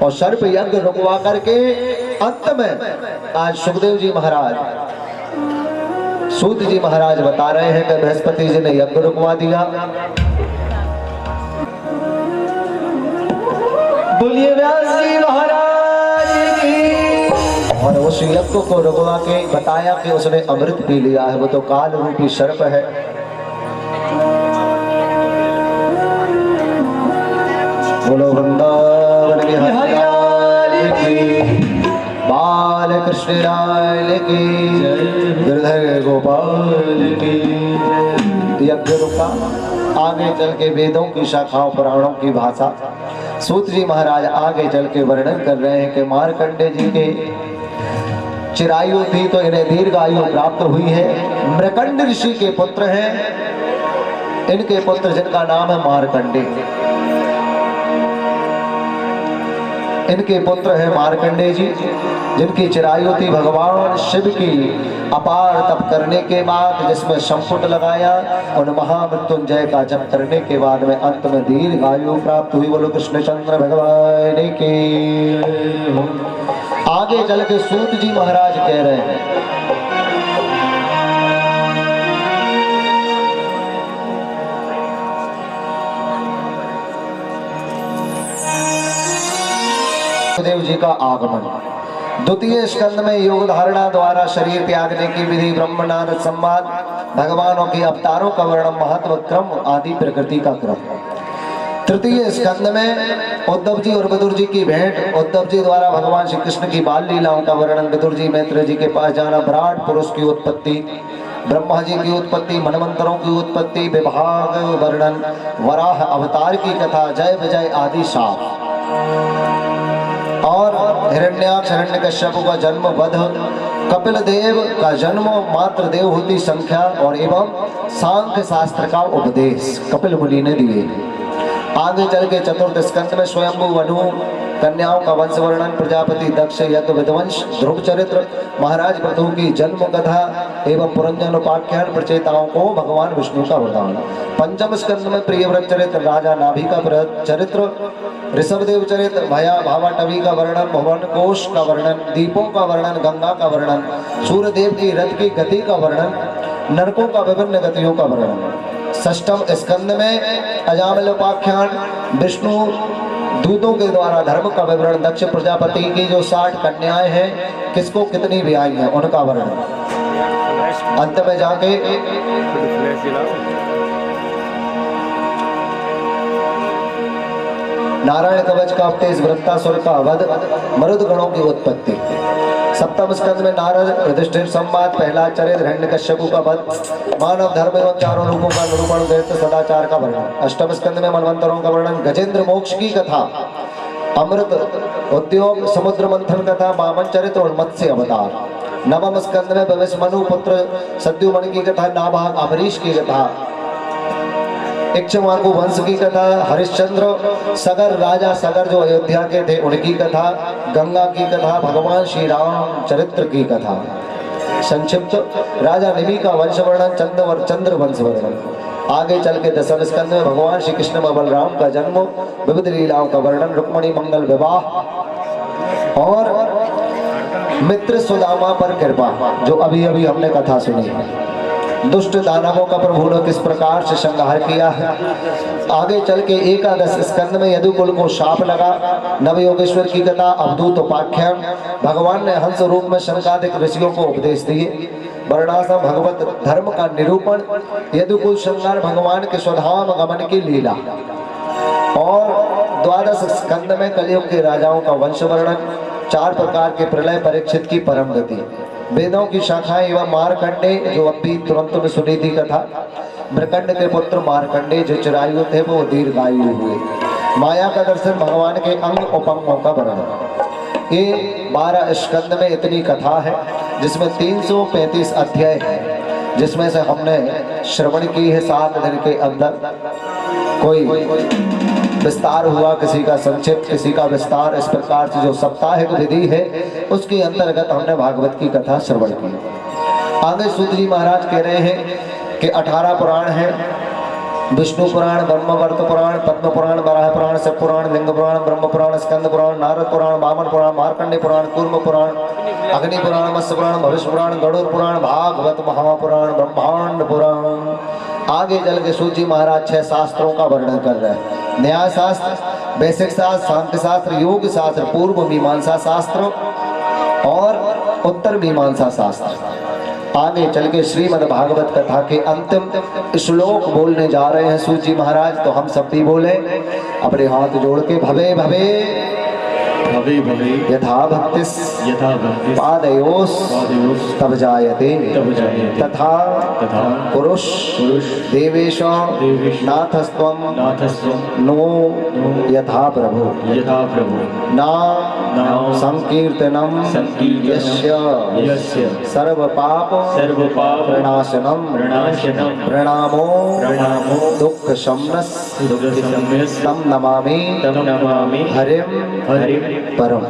और सर्प यज्ञ रुकवा करके अंत में आज सुखदेव जी महाराज, सूत जी महाराज बता रहे हैं कि बृहस्पति जी ने यज्ञ रुकवा दिया। बोलिए व्यास जी महाराज की। और उस यज्ञ को रुकवा के बताया कि उसने अमृत पी लिया है, वो तो काल रूपी सर्प है। बोलो वृंदावन बिहारी लाल की, बाल कृष्ण लाल की, गिरधर गोपाल की। यज्ञ रुका, आगे चल के वेदों की शाखाओं पुराणों की भाषा सूत जी महाराज आगे चल के वर्णन कर रहे हैं कि मार्कंडे जी के चिरायु थी तो इन्हें दीर्घ आयु प्राप्त हुई है। मृकंड ऋषि के पुत्र हैं इनके पुत्र, जिनका नाम है मार्कंडे। इनके पुत्र है मार्कंडे जी, जिनकी चिरायु थी। भगवान शिव की अपार तप करने के बाद, जिसमें संपुट लगाया, उन महामृत्युंजय का जप करने के बाद में अंत में दीर्घ आयु प्राप्त हुई। बोलो कृष्ण चंद्र भगवान की। आगे चल के सूत जी महाराज कह रहे हैं, देव जी का आगमन। द्वितीय स्कंद में योग धारणा द्वारा शरीर त्यागने की विधि, ब्रह्म नारद संवाद, भगवानों के अवतारों का वर्णन, महत्व, क्रम आदि प्रकृति का क्रम। तृतीय स्कंद में उद्धव जी और विदुर जी की भेंट, उद्धव जी द्वारा भगवान श्री कृष्ण की बाल लीलाओं का वर्णन, विदुर जी मैत्र जी के पास जाना, विराट पुरुष की उत्पत्ति, ब्रह्मा जी की उत्पत्ति, मनवंतरों की उत्पत्ति, विभाग वर्णन, वराह अवतार की कथा, जय विजय आदि साफ, और हिरण्याक्ष हिरण्यकश्यप का जन्म, वध, कपिल देव का जन्म, मात्र देवहूति संख्या और एवं सांख्य शास्त्र का उपदेश कपिल मुनि ने दिए। आगे चल के चतुर्थ स्कंद में स्वयंभू वनु कन्याओं का वंश वर्णन, प्रजापति दक्ष यज्ञ विध्वंस, ध्रुव चरित्र, महाराज पृथु की जन्म कथा एवं पुरंजन उपाख्यान, प्रचेताओं को भगवान विष्णु का वरदान। पंचम स्कंद में प्रियव्रत चरित्र, राजा नाभि का चरित्र, ऋषभदेव चरित्र, भया भावाटवी का वर्णन, भुवन कोश का वर्णन, दीपों का वर्णन, गंगा का वर्णन, सूर्यदेव की रथ की गति का वर्णन, नरकों का विभिन्न गतियों का वर्णन। षष्ठम स्कंद में अजामिल उपाख्यान, विष्णु दूतों के द्वारा धर्म का विवरण, दक्ष प्रजापति की जो 60 कन्याएं हैं, किसको कितनी ब्याई हैं, उनका वर्णन। अंत में जाके नारायण कवच का उपदेश, वृत्तासुर का वध, मरुद गणों की उत्पत्ति। सप्तम स्कंद में नारद युधिष्ठिर संवाद, पहला चरित्र हिरण्यकश्यप का वध, मानव धर्म एवं चारों लोगों का निरूपण, दैत्य सदाचार का वर्णन। अष्टम स्कंद में मनवंतरों का वर्णन, गजेंद्र मोक्ष की कथा, अमृत उद्योग, समुद्र मंथन कथा, वामन चरित्र और मत्स्य अवतार। नवम स्कंद में भविष्य मनु पुत्र सद्युमन की कथा, नाभाग अमरीश की कथा, इक्ष्वाकु वंश की कथा, हरिश्चंद्र सगर राजा सगर जो अयोध्या के थे उनकी कथा, गंगा की कथा, भगवान श्री राम चरित्र की कथा। संक्षिप्त राजा निमि का वंश वर्णन, चंद्र वंश वर्णन। आगे चल के दसम स्कंद में भगवान श्री कृष्ण व बलराम का जन्म, विविध लीलाओं का वर्णन, रुक्मणी मंगल विवाह और मित्र सुदामा पर कृपा, जो अभी अभी हमने कथा सुनी। दुष्ट दानवों का प्रभु ने किस प्रकार से संहार किया है। आगे चल के 11 स्कंद में यदुकुल को शाप लगा। नवयोगेश्वर की कथा अवधूत उपाख्यान। भगवान ने हंस रूप में शंकादिक ऋषियों को उपदेश दिए। वर्णाश्रम भगवत धर्म का निरूपण, यदुकुल संहार, भगवान के स्वधाम गमन की लीला। और 12 स्कंद में कलयुग के राजाओं का वंश वर्णन, 4 प्रकार के प्रलय, परीक्षित की परम गति, वेदों की शाखाएं एवं मारकंडे जो अब भी तुरंत में सुनी थी कथा। ब्रकंड के पुत्र मारकंडे जो चिरायु थे वो दीर्घायु हुए। माया का दर्शन, भगवान के अंग उपंगों का वर्णन। ये 12 स्कंद में इतनी कथा है जिसमें 335 अध्याय है, जिसमें से हमने श्रवण की है 7 दिन के अंदर। कोई विस्तार हुआ, किसी का संक्षिप्त, किसी का विस्तार। इस प्रकार से जो साप्ताहिक विधि है उसके अंतर्गत हमने भागवत की कथा श्रवण की। आगे सूत जी महाराज कह रहे हैं कि 18 पुराण हैं, विष्णु पुराण, ब्रह्मवर्त पुराण, पद्म पुराण, वराह पुराण, शिव पुराण, लिंग पुराण, ब्रह्म पुराण, स्कंद पुराण, नारद पुराण, वामन पुराण, मार्कंडे पुराण, कूर्म पुराण, अग्नि पुराण, मत्स्य पुराण, भविष्य पुराण, गरुड़ पुराण, भागवत महापुराण, ब्रह्मांड पुराण। आगे चल के सूत जी महाराज 6 शास्त्रों का वर्णन कर रहे हैं। न्याय शास्त्र, वैशिक शास्त्र, सांख्य शास्त्र, योग शास्त्र, पूर्व मीमांसा शास्त्र और उत्तर मीमांसा शास्त्र। आगे चल के श्रीमद् भागवत कथा के अंतिम श्लोक बोलने जा रहे हैं सूत जी महाराज। तो हम सब भी बोले अपने हाथ जोड़ के, भवे भवे भवे भवे यथा भक्तिस पादयोस तब जायते तथा पुरुष देवेश नाथस्त्वं नो यथा प्रभु ना संकीर्तनम यस्य सर्व पाप प्रणाशनम प्रणामो दुख शमनस तम नमामि हरिम परम।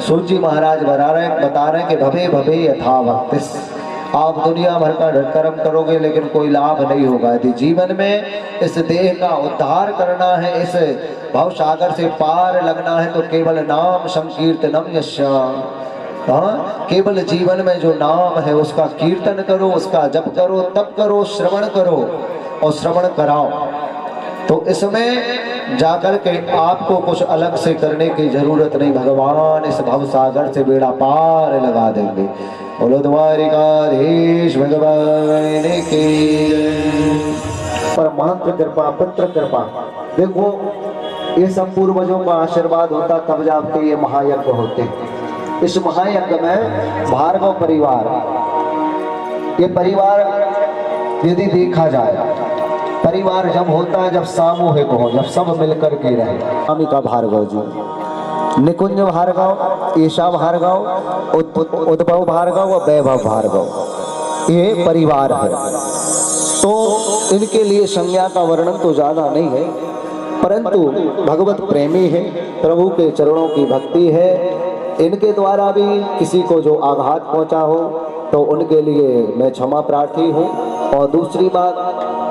सूत जी महाराज बता रहे हैं कि भवे भवे यथा भक्तिस। आप दुनिया भर का कर्म करोगे लेकिन कोई लाभ नहीं होगा। यदि जीवन में इस देह का उद्धार करना है, इस भव सागर से पार लगना है, तो केवल नाम संकीर्तनम यस्य, केवल जीवन में जो नाम है उसका कीर्तन करो, उसका जप करो, तप करो, श्रवण करो और श्रवण कराओ। तो इसमें जाकर के आपको कुछ अलग से करने की जरूरत नहीं। भगवान इस भव सागर से बेड़ा पार लगा देंगे। बोलो द्वारिकाधीश भगवान की पर मंत्र कृपा, पुत्र कृपा। देखो ये सब पूर्वजों का आशीर्वाद होता तब जाके ये महायज्ञ होते। इस महायज्ञ में भार्गव परिवार, ये परिवार यदि देखा जाए, परिवार जब होता है जब सामूहिक हो, जब सब मिलकर के रहे। स्वामी का भार्गव जी, निकुंज भार्गव, ईशा भार्गव, उद्भव भार्गव और वैभव भार्गव, ये परिवार है। तो इनके लिए संज्ञा का वर्णन तो ज्यादा नहीं है, परंतु भगवत प्रेमी है, प्रभु के चरणों की भक्ति है। इनके द्वारा भी किसी को जो आघात पहुंचा हो तो उनके लिए मैं क्षमा प्रार्थी हूँ। और दूसरी बात,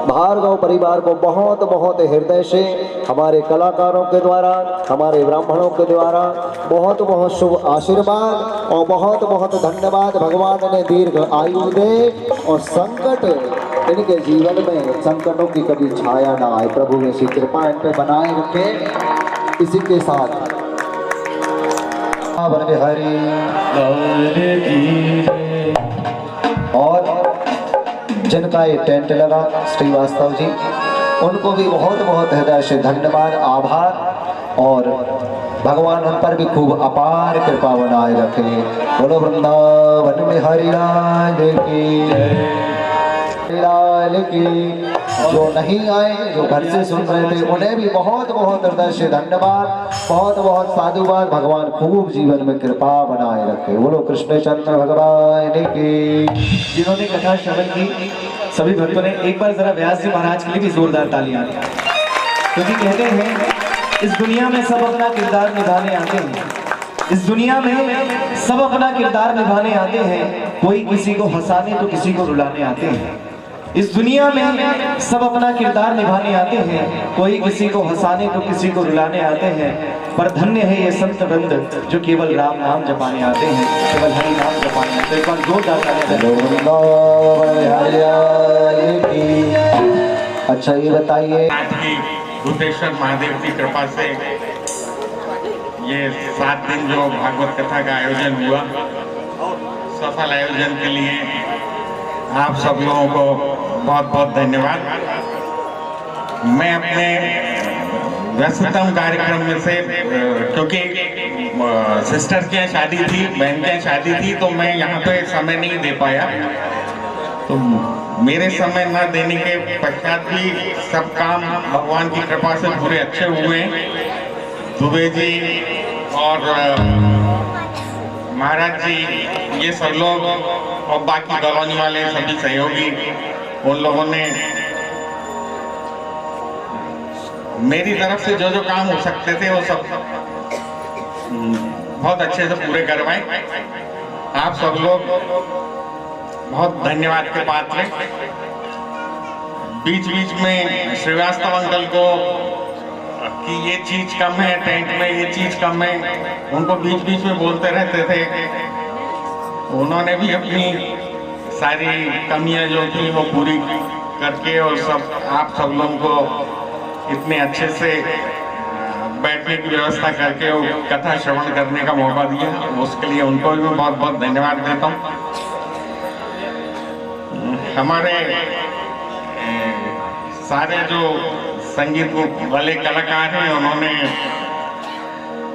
भार्गव परिवार को बहुत बहुत हृदय से हमारे कलाकारों के द्वारा, हमारे ब्राह्मणों के द्वारा बहुत बहुत शुभ आशीर्वाद और बहुत बहुत धन्यवाद। भगवान ने दीर्घ आयु दे और संकट इनके जीवन में, संकटों की कभी छाया ना आए। प्रभु ऐसी कृपा इन पे बनाए रखे। इसी के साथ हरि और जिनका ये टेंट लगा श्रीवास्तव जी, उनको भी बहुत बहुत हृदय से धन्यवाद, आभार। और भगवान उन पर भी खूब अपार कृपा बनाए रखे। बोलो वृंदावन में हरिलाल की। जो नहीं आए, जो घर से सुन रहे थे, उन्हें भी बहुत बहुत हृदय से धन्यवाद, बहुत बहुत साधुवाद। भगवान खूब जीवन में कृपा बनाए रखे। बोलो कृष्ण चंद्र भगवान की। जिन्होंने कथा श्रवण की सभी भक्तों ने एक बार जरा व्यास जी महाराज के लिए भी जोरदार तालियां, क्योंकि कहते हैं इस दुनिया में सब अपना किरदार निभाने आते हैं। इस दुनिया में सब अपना किरदार निभाने आते हैं। कोई किसी को हंसाने तो किसी को रुलाने आते हैं। इस दुनिया में सब अपना किरदार निभाने आते हैं, कोई किसी को हंसाने तो किसी को रुलाने आते हैं, पर धन्य है ये संत बंद जो केवल राम नाम जपाने आते हैं, केवल हरि नाम जपाने आते हैं। एक बार जोरदार तालियां। अच्छा ये बताइए, आज की बुद्धेश्वर महादेव की कृपा से ये 7 दिन जो भागवत कथा का आयोजन हुआ, सफल आयोजन के लिए आप सब लोगों को बहुत बहुत धन्यवाद। मैं अपने व्यस्ततम कार्यक्रम में से, क्योंकि सिस्टर की शादी थी, बहन की शादी थी, तो मैं यहाँ पे समय नहीं दे पाया। तो मेरे समय न देने के पश्चात भी सब काम भगवान की कृपा से पूरे अच्छे हुए। दुबे जी और महाराज जी, ये सब लोग और बाकी कॉलोनी वाले सभी सहयोगी, उन लोगों ने मेरी तरफ से जो जो काम हो सकते थे वो सब बहुत अच्छे से पूरे करवाए। आप सब लोग बहुत धन्यवाद के पात्र हैं। बीच बीच में श्रीवास्तव अंकल को कि ये चीज कम है टेंट में, ये चीज कम है, उनको बीच बीच में बोलते रहते थे। उन्होंने भी अपनी सारी कमियां जो थी वो पूरी करके और सब आप सब लोगों को इतने अच्छे से बैठने की व्यवस्था करके वो कथा श्रवण करने का मौका दिया, उसके लिए उनको भी मैं बहुत बहुत धन्यवाद देता हूँ। हमारे सारे जो संगीत वाले कलाकार हैं, उन्होंने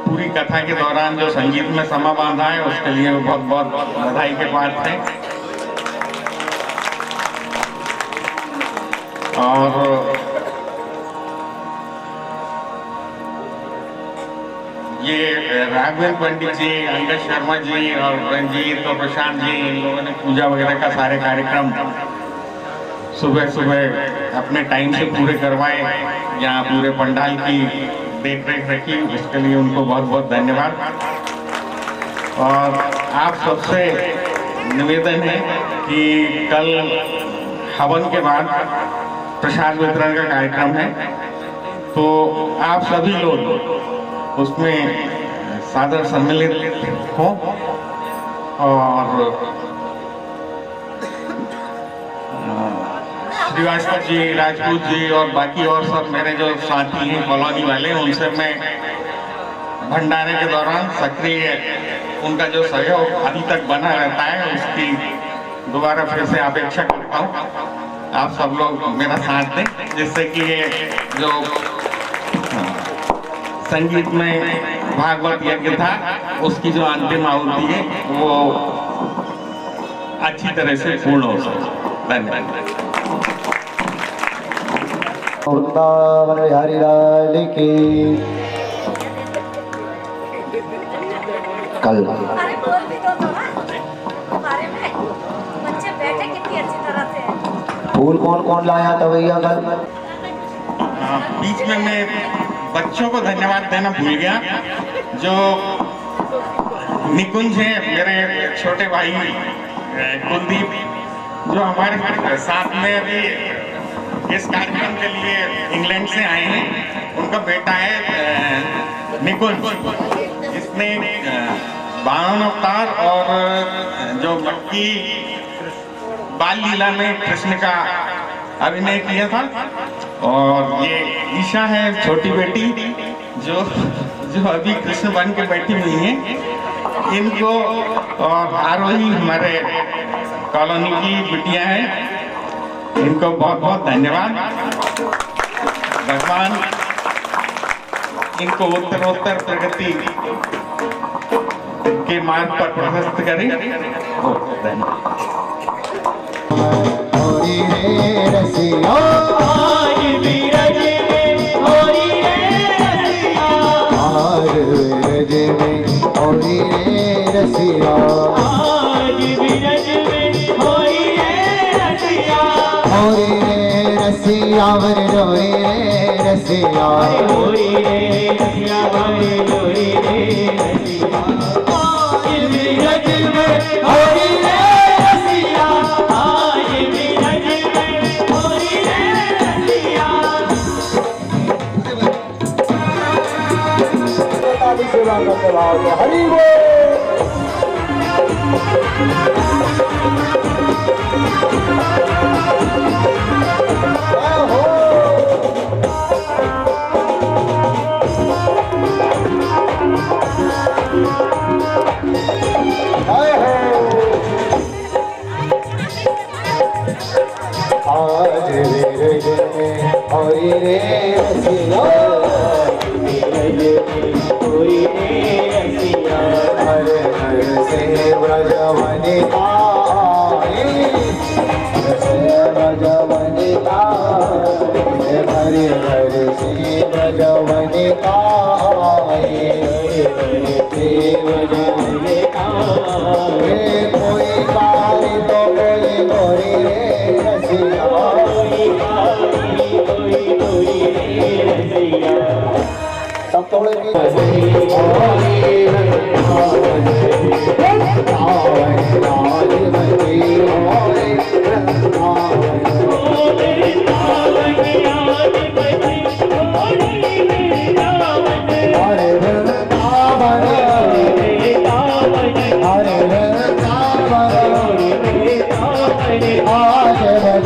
पूरी कथा के दौरान जो संगीत में समा बांधा है, उसके लिए बहुत बहुत बधाई के पात्र हैं। और ये राघवेंद्र पंडित जी, अंगद शर्मा जी और रंजीत और प्रशांत जी, इन लोगों ने पूजा वगैरह का सारे कार्यक्रम सुबह सुबह अपने टाइम से पूरे करवाए, यहाँ पूरे पंडाल की देख रेख रखी, उसके लिए उनको बहुत बहुत धन्यवाद। और आप सबसे निवेदन है कि कल हवन के बाद प्रसाद वितरण का कार्यक्रम है, तो आप सभी लोग उसमें सादर सम्मिलित हो। और श्रीवास्तव जी, राजपूत जी और बाकी और सब मेरे जो साथी हैं कॉलोनी वाले, उनसे मैं भंडारे के दौरान सक्रिय उनका जो सहयोग अभी तक बना रहता है, उसकी दोबारा फिर से अपेक्षा करता हूँ। आप सब लोग मेरा साथ दें, जिससे कि ये जो संगीत में भागवत यज्ञ था, उसकी जो अंतिम आहुति है वो अच्छी तरह से पूर्ण हो सके। धन्यवाद। वृंदावन बिहारी लाल की। कल अरे बोल भी दो ना हमारे में, बच्चे बैठे कितनी अच्छी तरह से। फूल कौन कौन लाया था भैया कल? बीच में मैं बच्चों को धन्यवाद देना भूल गया। जो निकुंज है, मेरे छोटे भाई कुलदीप, जो हमारे साथ में अभी इस कार्यक्रम के लिए इंग्लैंड से आए हैं, उनका बेटा है निकुंज। इसने 52 अवतार और जो मक्की बाल लीला में कृष्ण का अभिनय किया था। और ये ईशा है, छोटी बेटी, जो अभी कृष्ण बन के बैठी हुई है। इनको और आरोही हमारे कॉलोनी की बिटिया है, इनको बहुत बहुत धन्यवाद। भगवान इनको उत्तरोत्तर प्रगति के मार्ग पर प्रशस्त करे। धन्यवाद। वर रोई रे रसिया, होरी रे रसिया, वर रोई रे रसिया, आज भी रज में होरी रे रसिया, आज भी रज में सेवा करते भाव से हरि बोल। जय हो। जय हो। आज वीर जने हरि रे रसिया कोई रसिया हर हर से व्रजवनि आई से व्रजवनि आई हरि हर से व्रजवनि आई से व्रजवनि आई कोई काली तो कोई गोरी रे रसिया सब तोड़े की आज बजे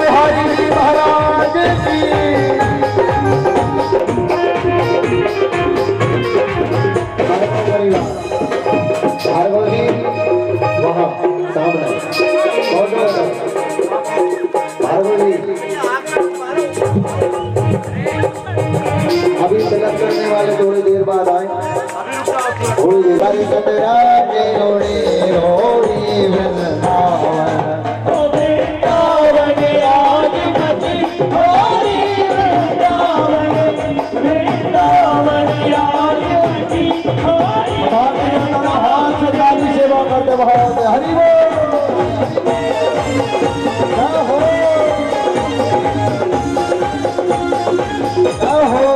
बिहारी महाराज की भार्गव जी वहाँ सामने भार्गव जी अभी तिलक करने वाले थोड़ी देर बाद आए थोड़ी देर बाद सतराजे रोड़ी रोड़ी वृंदावन हाथ से ताली सेवा करते भाव से हरि बोल। जय हो। जय हो।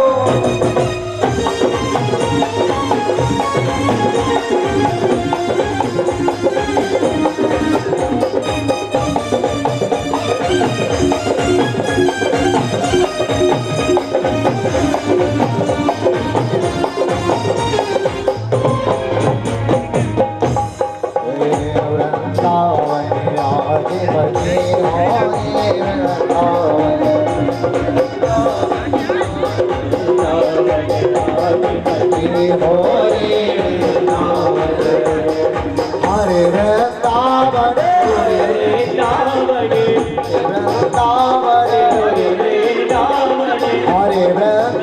हरे वृंदावन हरे वृंदावन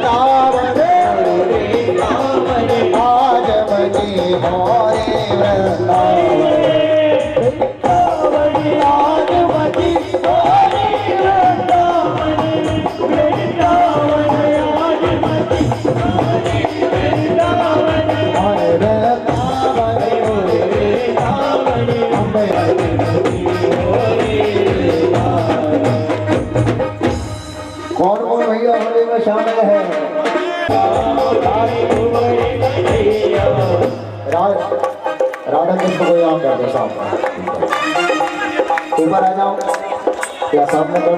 आज बजी हरे वृंदावन कौन कौन भैया होली में शामिल है? राधा कृष्ण को याद कर दो सामने ऊपर आ जाओ या सामने कर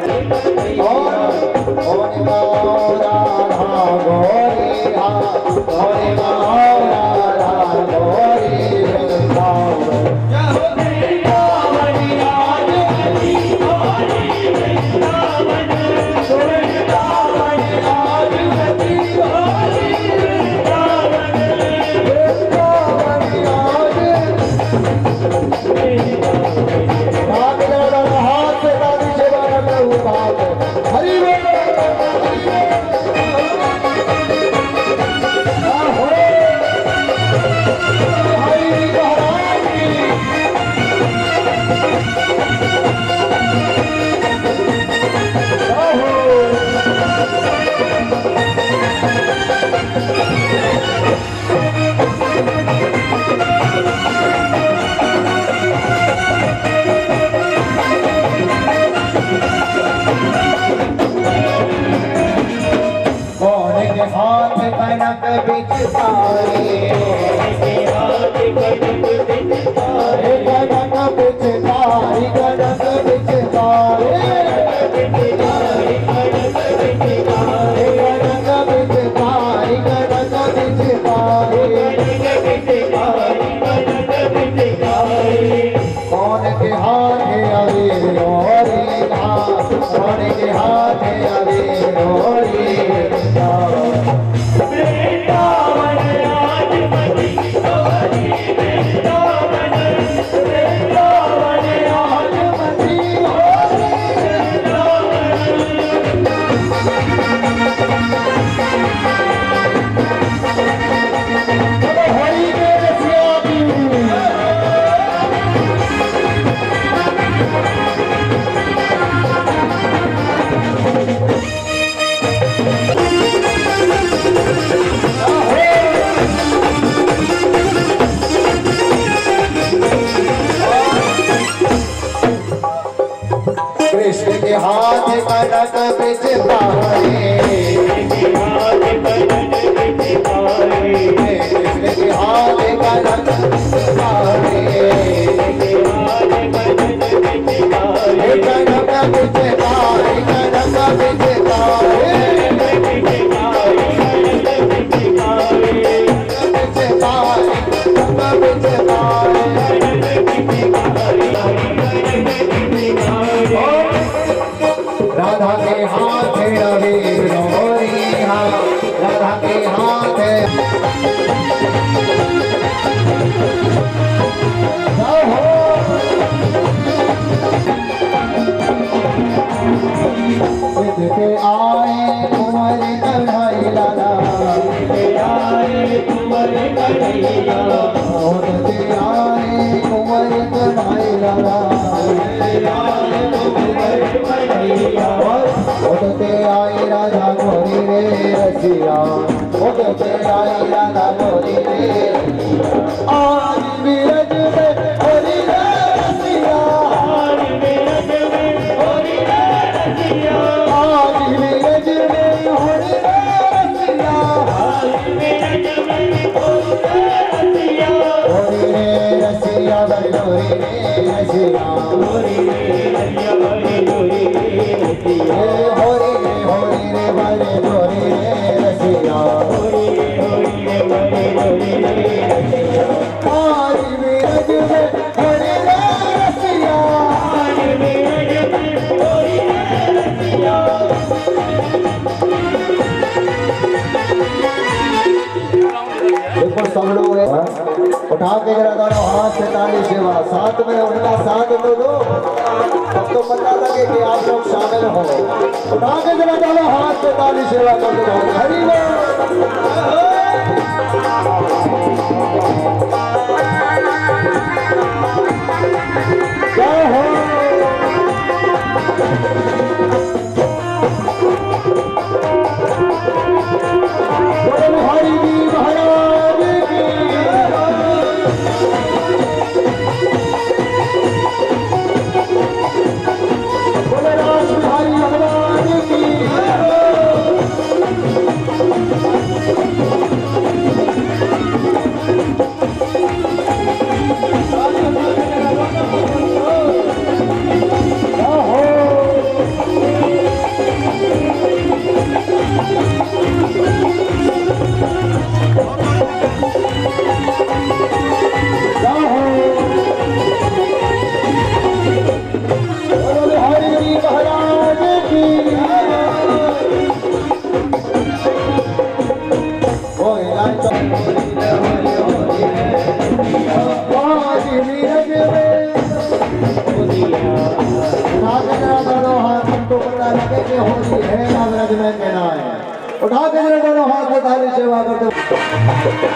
हरि बोल। गणक बिचकारे गणक बिचकारी गणक बिचकारे गणक बिचकारे कौन के हाथ है अबीर लोरी कौन के हाथ है अबीर लोरी कृष्ण के हाथ कनक बिचकारे कृष्ण के हाथ कनक बिचकारे कनक बिचकारे कनक बिचकारे राधा के हाथ है अबीर लोरी राधा के हाथ है के आए कुंवर कन्हई लाला आए कुंवर कन्हई लाला आए कुंवर कन्हई लाला उठते आई राधा गोरी रे रसिया उठते आई राधा गोरी रे आज बीरज में होरी रे रसिया आज बीरज में होरी रे रसिया आज बीरज में होरी रे रसिया आज बीरज में होरी रे रसिया होरी रे रसिया होरी रे रसिया होरी रे रसिया होरी रे बड़े होरी रे रसिया होरी रे बड़े होरी रे रसिया आज बीरज में होरी रे रसिया आज बीरज में होरी रे रसिया देखो सब लोग उठा के जरा दोनों हाथ से ताली सेवा साथ में उनका साथ दो दो तब तो पता लगे कि आप लोग शामिल हो उठा के जरा दोनों हाथ से ताली सेवा कर दो हरि बोल जय हो बोलो हरि जी महाराज की बोले राज बिहारी भगवान की उठा के जरा दोनों हाथ में ताली सेवा करते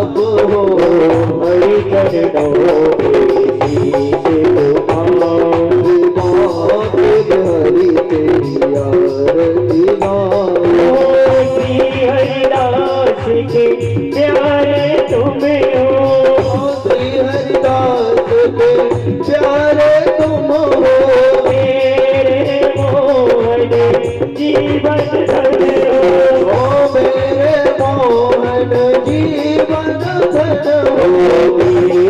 आप हो हरि चरणों में शीश झुकाऊं हरि तेरी आरती गाऊं श्री हरिदास के प्यारे तुम हो श्री हरिदास के प्यारे तुम हो मेरे मोहन जीवन धन हो ओ मेरे मोहन जीवन धन हो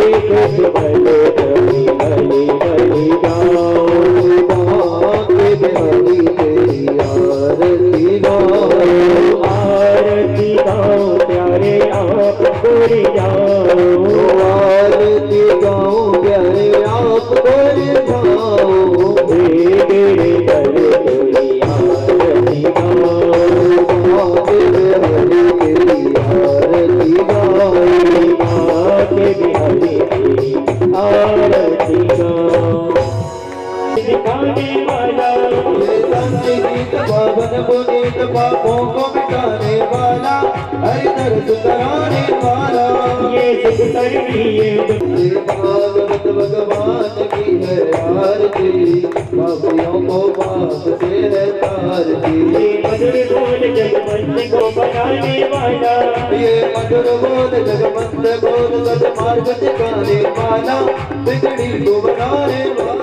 एक बल कभी बलि बलि गाओ हरि तेरी आरती गाऊं आरती गाओ प्यारे आप गोरी जाओ आरती गाऊं प्यारे आप गोरी गाऊं तेरे दर कोई आरती गाओ हरि तेरी आरती गाऊं आके बिहारी तेरी आरती गाओ दिखाने वाला ये संगीत पावन पुनीत पापों को मिटाने वाला हरि दर्द कराने वाला ये सुख करनी ये भागवत भगवान की है आरती पापियों को पाप से है तारती मधुर बोल जगवंत को बनाने वाला ये मधुर बोल जगमंत बोल सत मार्ग दिखाने वाला बिगड़ी को बनाने वाला